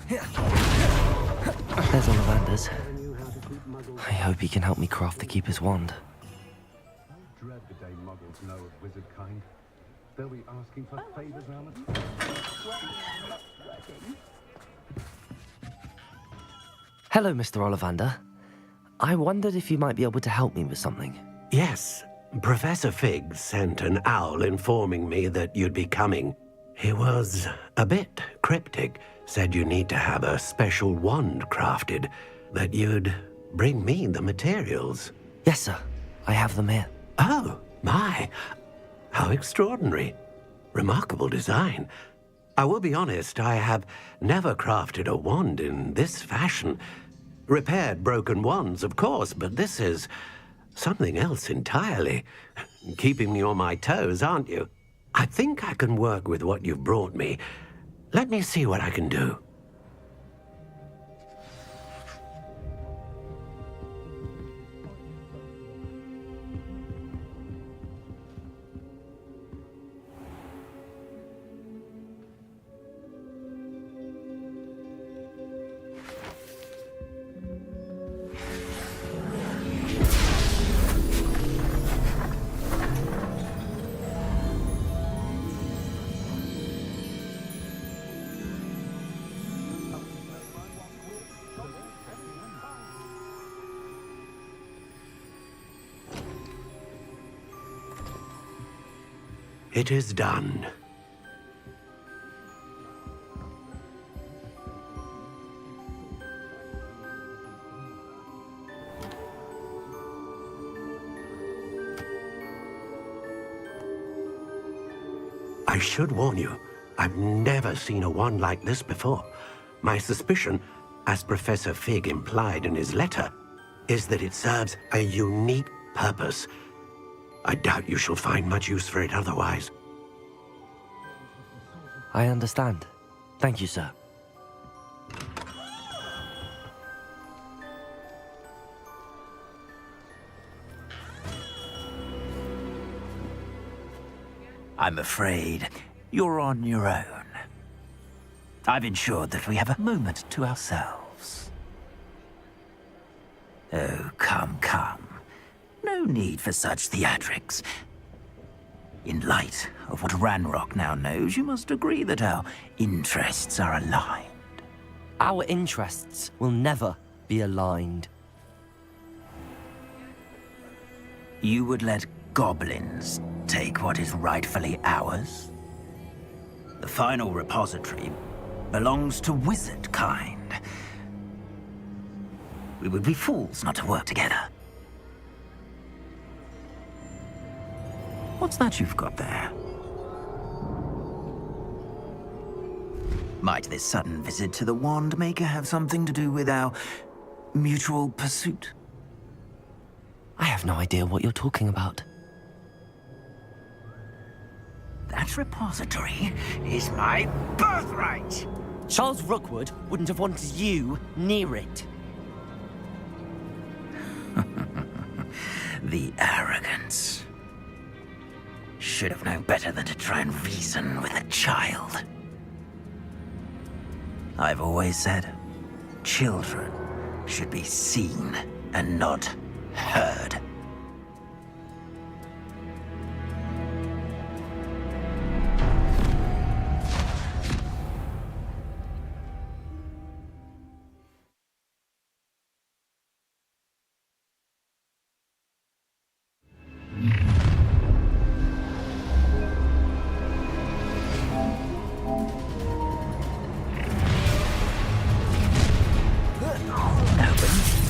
[SPEAKER 2] There's Ollivander's. I hope he can help me craft the Keeper's wand.
[SPEAKER 16] Dread the day muggles know of wizard kind. They'll be asking for favors now.
[SPEAKER 2] Hello, Mr. Ollivander. I wondered if you might be able to help me with something.
[SPEAKER 4] Yes, Professor Fig sent an owl informing me that you'd be coming. He was a bit cryptic, said you need to have a special wand crafted, that you'd bring me the materials.
[SPEAKER 2] Yes, sir. I have them here.
[SPEAKER 4] Oh, my. How extraordinary. Remarkable design. I will be honest, I have never crafted a wand in this fashion. Repaired broken wands, of course, but this is something else entirely. Keeping me on my toes, aren't you? I think I can work with what you've brought me. Let me see what I can do. It is done. I should warn you, I've never seen a wand like this before. My suspicion, as Professor Fig implied in his letter, is that it serves a unique purpose. I doubt you shall find much use for it otherwise.
[SPEAKER 2] I understand. Thank you, sir.
[SPEAKER 6] I'm afraid you're on your own. I've ensured that we have a moment to ourselves. Oh, come, come. No need for such theatrics. In light of what Ranrock now knows, you must agree that our interests are aligned.
[SPEAKER 2] Our interests will never be aligned.
[SPEAKER 6] You would let goblins take what is rightfully ours? The final repository belongs to wizard kind. We would be fools not to work together. What's that you've got there? Might this sudden visit to the Wand Maker have something to do with our mutual pursuit?
[SPEAKER 2] I have no idea what you're talking about.
[SPEAKER 6] That repository is my birthright!
[SPEAKER 2] Charles Rookwood wouldn't have wanted you near it.
[SPEAKER 6] The arrogance. Should have known better than to try and reason with a child. I've always said, children should be seen and not heard.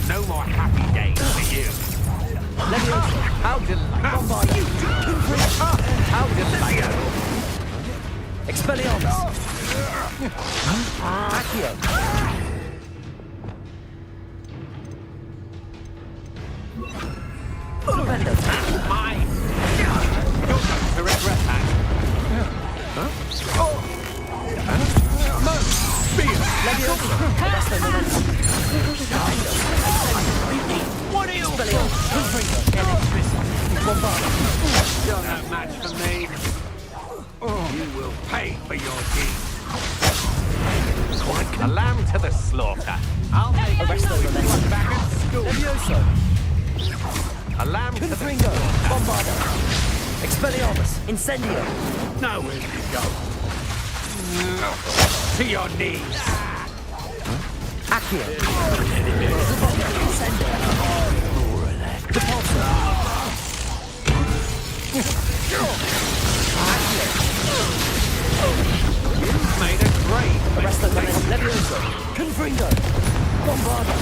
[SPEAKER 15] No more happy days for you. How delightful. How delightful.
[SPEAKER 2] Expelliarmus! Accio!
[SPEAKER 15] Mine. You're going to regret that. What are you? You're no match for me. You will pay for your deeds. Quite a lamb to the slaughter. I'll make
[SPEAKER 2] Arresto
[SPEAKER 15] you back at school.
[SPEAKER 2] Levioso!
[SPEAKER 15] A lamb to the
[SPEAKER 2] Confringo! Bombardo! Expelliarmus! Incendio!
[SPEAKER 10] Now where you go?
[SPEAKER 15] To your knees.
[SPEAKER 2] Accio! Incendio! Depulso!
[SPEAKER 15] You've made a great
[SPEAKER 2] Arresto
[SPEAKER 15] mistake.
[SPEAKER 2] Levioso! Confringo! Bombardo!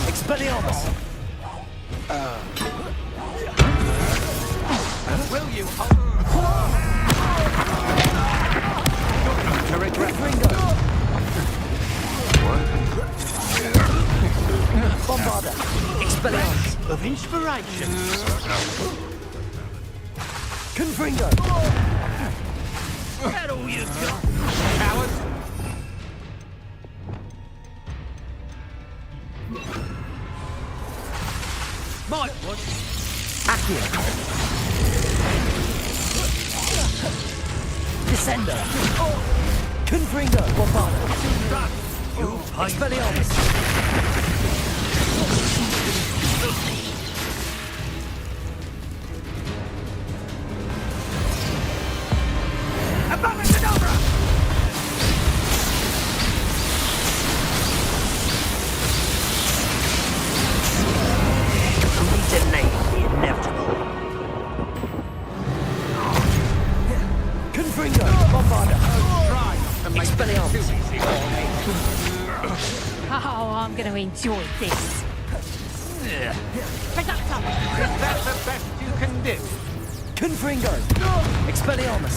[SPEAKER 2] Expelliarmus!
[SPEAKER 15] Will you
[SPEAKER 2] to regret Ringo! Bombarda! Expelliarmus!
[SPEAKER 15] of inspiration?
[SPEAKER 2] Confringo!
[SPEAKER 15] That all you got, coward? Might watch.
[SPEAKER 2] Accio! Descendo! Confringo! Bombarda! Expelliarmus!
[SPEAKER 15] Detonate the inevitable.
[SPEAKER 2] Confringo! Bombarda!
[SPEAKER 15] Try to make
[SPEAKER 2] Expelliarmus!
[SPEAKER 15] it too easy for me.
[SPEAKER 11] Oh, I'm going to enjoy this. Reducto!
[SPEAKER 15] Is that the best you can do?
[SPEAKER 2] Confringo! Expelliarmus!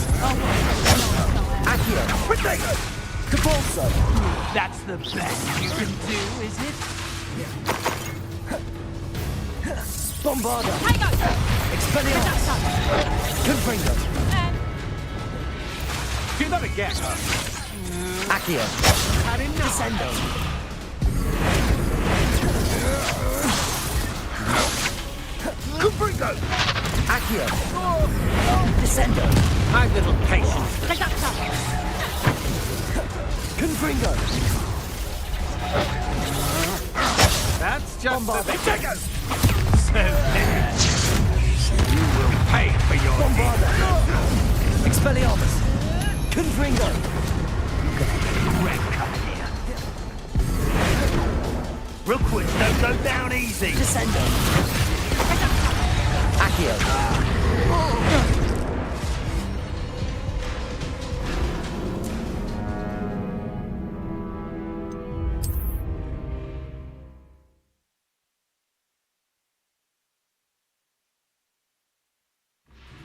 [SPEAKER 2] Accio! Depulso!
[SPEAKER 15] That's the best you can do, is it?
[SPEAKER 2] Bombarda!
[SPEAKER 11] Tango!
[SPEAKER 2] Expelliarmus! Confringo!
[SPEAKER 15] Do that again.
[SPEAKER 2] Accio!
[SPEAKER 15] Had enough.
[SPEAKER 2] Descendo!
[SPEAKER 15] Confringo!
[SPEAKER 2] Accio! Descendo!
[SPEAKER 15] My little patience.
[SPEAKER 11] Reducto!
[SPEAKER 2] Confringo!
[SPEAKER 15] That's just
[SPEAKER 2] Bombarda!
[SPEAKER 15] the thing. So you will pay for your
[SPEAKER 2] Bombarda! Expelliarmus! Confringo!
[SPEAKER 10] Rookwoods don't go down easy.
[SPEAKER 2] Descendo! Accio!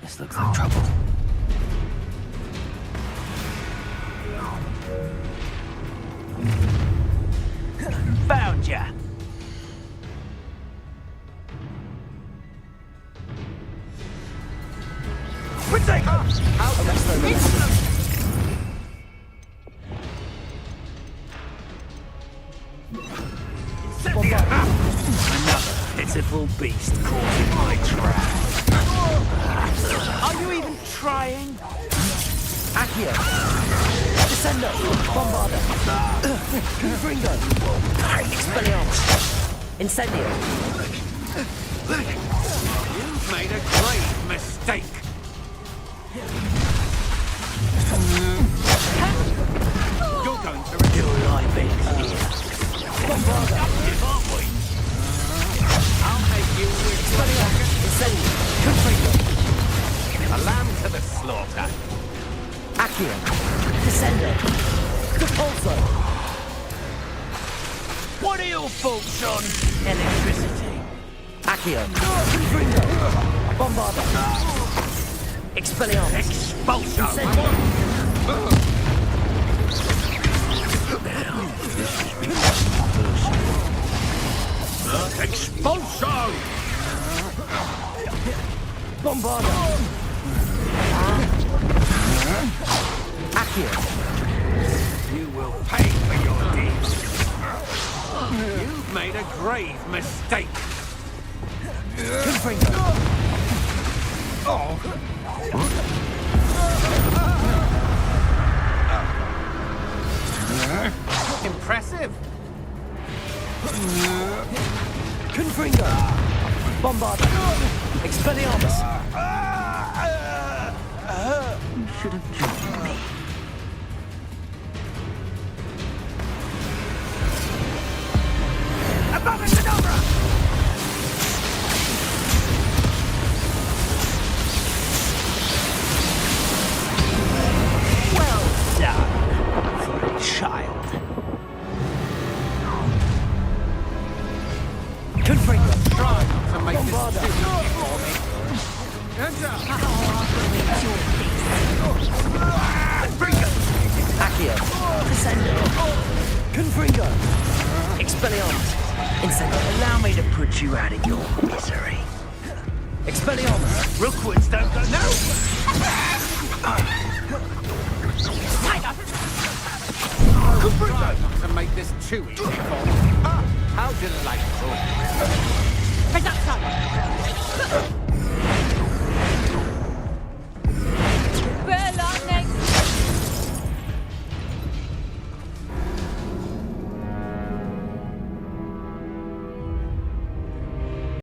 [SPEAKER 6] This looks like trouble.
[SPEAKER 15] Found ya. Another pitiful beast caught in my trap. Are you even trying?
[SPEAKER 2] Accio! Descendo! Bombarda! Confringo! Expelliarmus! Incendio!
[SPEAKER 15] You've made a grave mistake. You're going to
[SPEAKER 2] Your life ends here. Bombarda!
[SPEAKER 15] I'll make you with
[SPEAKER 2] Expelliarmus! Incendio! Confringo!
[SPEAKER 15] a lamb to the slaughter.
[SPEAKER 2] Accio! Descendo! Depulso!
[SPEAKER 15] What are your thoughts on electricity?
[SPEAKER 2] Accio! Confringo! Bombarda! Expelliarmus!
[SPEAKER 15] Expulso!
[SPEAKER 2] Incendio!
[SPEAKER 10] Expulso!
[SPEAKER 2] Bombarda! Accio!
[SPEAKER 15] You will pay for your deeds. You've made a grave mistake.
[SPEAKER 2] Confringo! Expelliarmus!
[SPEAKER 6] You should have joined me.
[SPEAKER 9] Well done for a child.
[SPEAKER 2] Confringo!
[SPEAKER 15] Try not to make this too easy for me. Hands up!
[SPEAKER 2] Confringo! Accio! Crescendo! Confringo! Expelliarmus! Incendio!
[SPEAKER 6] Allow me to put you out of your misery.
[SPEAKER 2] Expelliarmus!
[SPEAKER 15] Rookwoods don't go. No! Try not to make this too easy for me. Ah, how delightful.
[SPEAKER 11] Reducto!